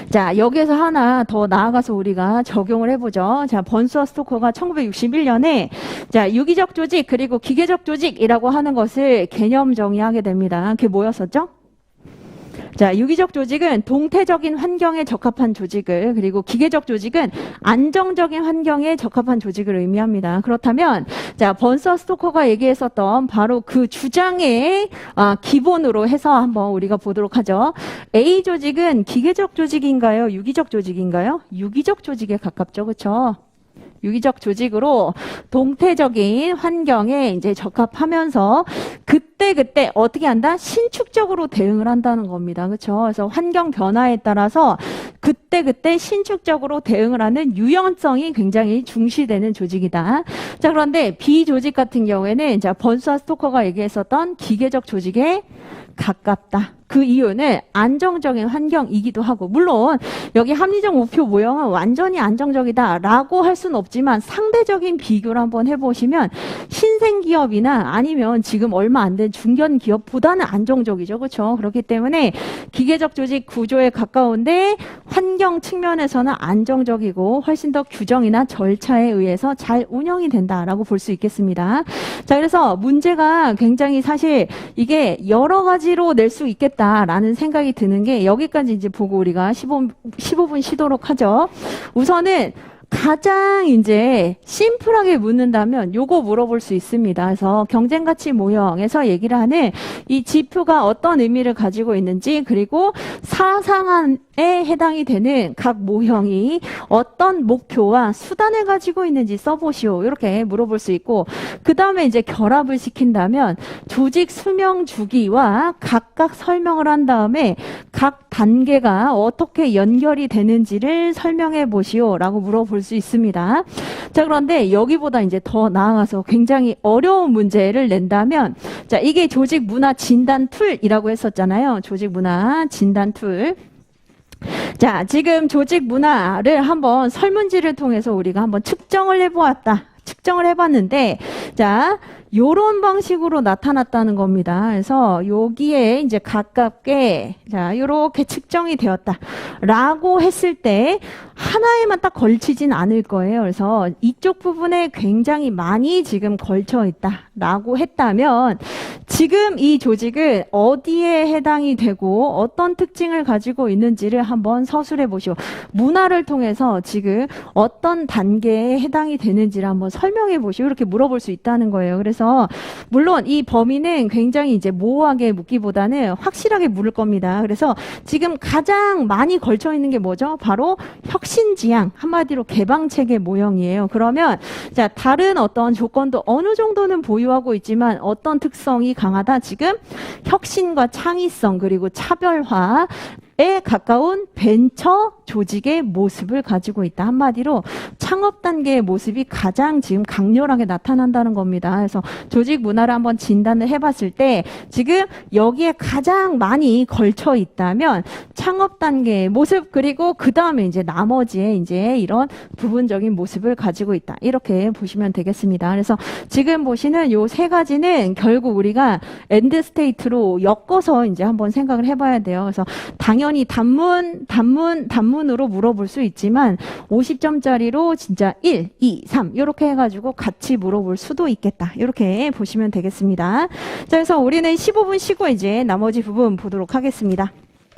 자, 여기에서 하나 더 나아가서 우리가 적용을 해보죠. 자, 번스와 스토커가 1961년에 자, 유기적 조직 그리고 기계적 조직이라고 하는 것을 개념 정의하게 됩니다. 그게 뭐였었죠? 자, 유기적 조직은 동태적인 환경에 적합한 조직을, 그리고 기계적 조직은 안정적인 환경에 적합한 조직을 의미합니다. 그렇다면 자, 번서 스토커가 얘기했었던 바로 그 주장의 기본으로 해서 한번 우리가 보도록 하죠. A 조직은 기계적 조직인가요? 유기적 조직인가요? 유기적 조직에 가깝죠. 그렇죠? 유기적 조직으로 동태적인 환경에 이제 적합하면서 그때 어떻게 한다? 신축적으로 대응을 한다는 겁니다. 그렇죠? 그래서 환경 변화에 따라서 그때 신축적으로 대응을 하는 유연성이 굉장히 중시되는 조직이다. 자, 그런데 B 조직 같은 경우에는 자, 번스와 스토커가 얘기했었던 기계적 조직에 가깝다. 그 이유는 안정적인 환경이기도 하고, 물론 여기 합리적 목표 모형은 완전히 안정적이다라고 할 수는 없지만 상대적인 비교를 한번 해보시면 신생기업이나 아니면 지금 얼마 안 된 있는 중견 기업보다는 안정적이죠. 그렇죠? 그렇기 때문에 기계적 조직 구조에 가까운데 환경 측면에서는 안정적이고 훨씬 더 규정이나 절차에 의해서 잘 운영이 된다라고 볼 수 있겠습니다. 자, 그래서 문제가 굉장히 사실 이게 여러 가지로 낼 수 있겠다라는 생각이 드는 게 여기까지 이제 보고 우리가 15분 쉬도록 하죠. 우선은 가장 이제 심플하게 묻는다면 요거 물어볼 수 있습니다. 그래서 경쟁가치 모형에서 얘기를 하는 이 지표가 어떤 의미를 가지고 있는지, 그리고 사상안에 해당이 되는 각 모형이 어떤 목표와 수단을 가지고 있는지 써보시오. 이렇게 물어볼 수 있고, 그 다음에 이제 결합을 시킨다면 조직 수명 주기와 각각 설명을 한 다음에 각 단계가 어떻게 연결이 되는지를 설명해 보시오 라고 물어볼 수 있습니다. 자, 그런데 여기보다 이제 더 나아가서 굉장히 어려운 문제를 낸다면, 자, 이게 조직 문화 진단 툴이라고 했었잖아요. 조직 문화 진단 툴. 자, 지금 조직 문화를 한번 설문지를 통해서 우리가 한번 측정을 해보았다. 측정을 해봤는데, 자, 요런 방식으로 나타났다는 겁니다. 그래서 여기에 이제 가깝게, 자, 요렇게 측정이 되었다라고 했을 때 하나에만 딱 걸치진 않을 거예요. 그래서 이쪽 부분에 굉장히 많이 지금 걸쳐 있다라고 했다면 지금 이 조직은 어디에 해당이 되고 어떤 특징을 가지고 있는지를 한번 서술해 보시오. 문화를 통해서 지금 어떤 단계에 해당이 되는지를 한번 설명해 보시오. 이렇게 물어볼 수 있다는 거예요. 그래서 물론 이 범위는 굉장히 이제 모호하게 묻기보다는 확실하게 물을 겁니다. 그래서 지금 가장 많이 걸쳐 있는 게 뭐죠? 바로 혁신지향, 한마디로 개방체계 모형이에요. 그러면 자, 다른 어떤 조건도 어느 정도는 보유하고 있지만 어떤 특성이 강하다? 지금 혁신과 창의성 그리고 차별화에 가까운 벤처 조직의 모습을 가지고 있다. 한마디로 창업 단계의 모습이 가장 지금 강렬하게 나타난다는 겁니다. 그래서 조직 문화를 한번 진단을 해봤을 때 지금 여기에 가장 많이 걸쳐 있다면 창업 단계의 모습, 그리고 그 다음에 이제 나머지에 이제 이런 부분적인 모습을 가지고 있다. 이렇게 보시면 되겠습니다. 그래서 지금 보시는 요 세 가지는 결국 우리가 엔드 스테이트로 엮어서 이제 한번 생각을 해봐야 돼요. 그래서 당연히 단문으로 물어볼 수 있지만 50점짜리로 진짜 1, 2, 3 이렇게 해가지고 같이 물어볼 수도 있겠다. 이렇게 보시면 되겠습니다. 자, 그래서 우리는 15분 쉬고 이제 나머지 부분 보도록 하겠습니다.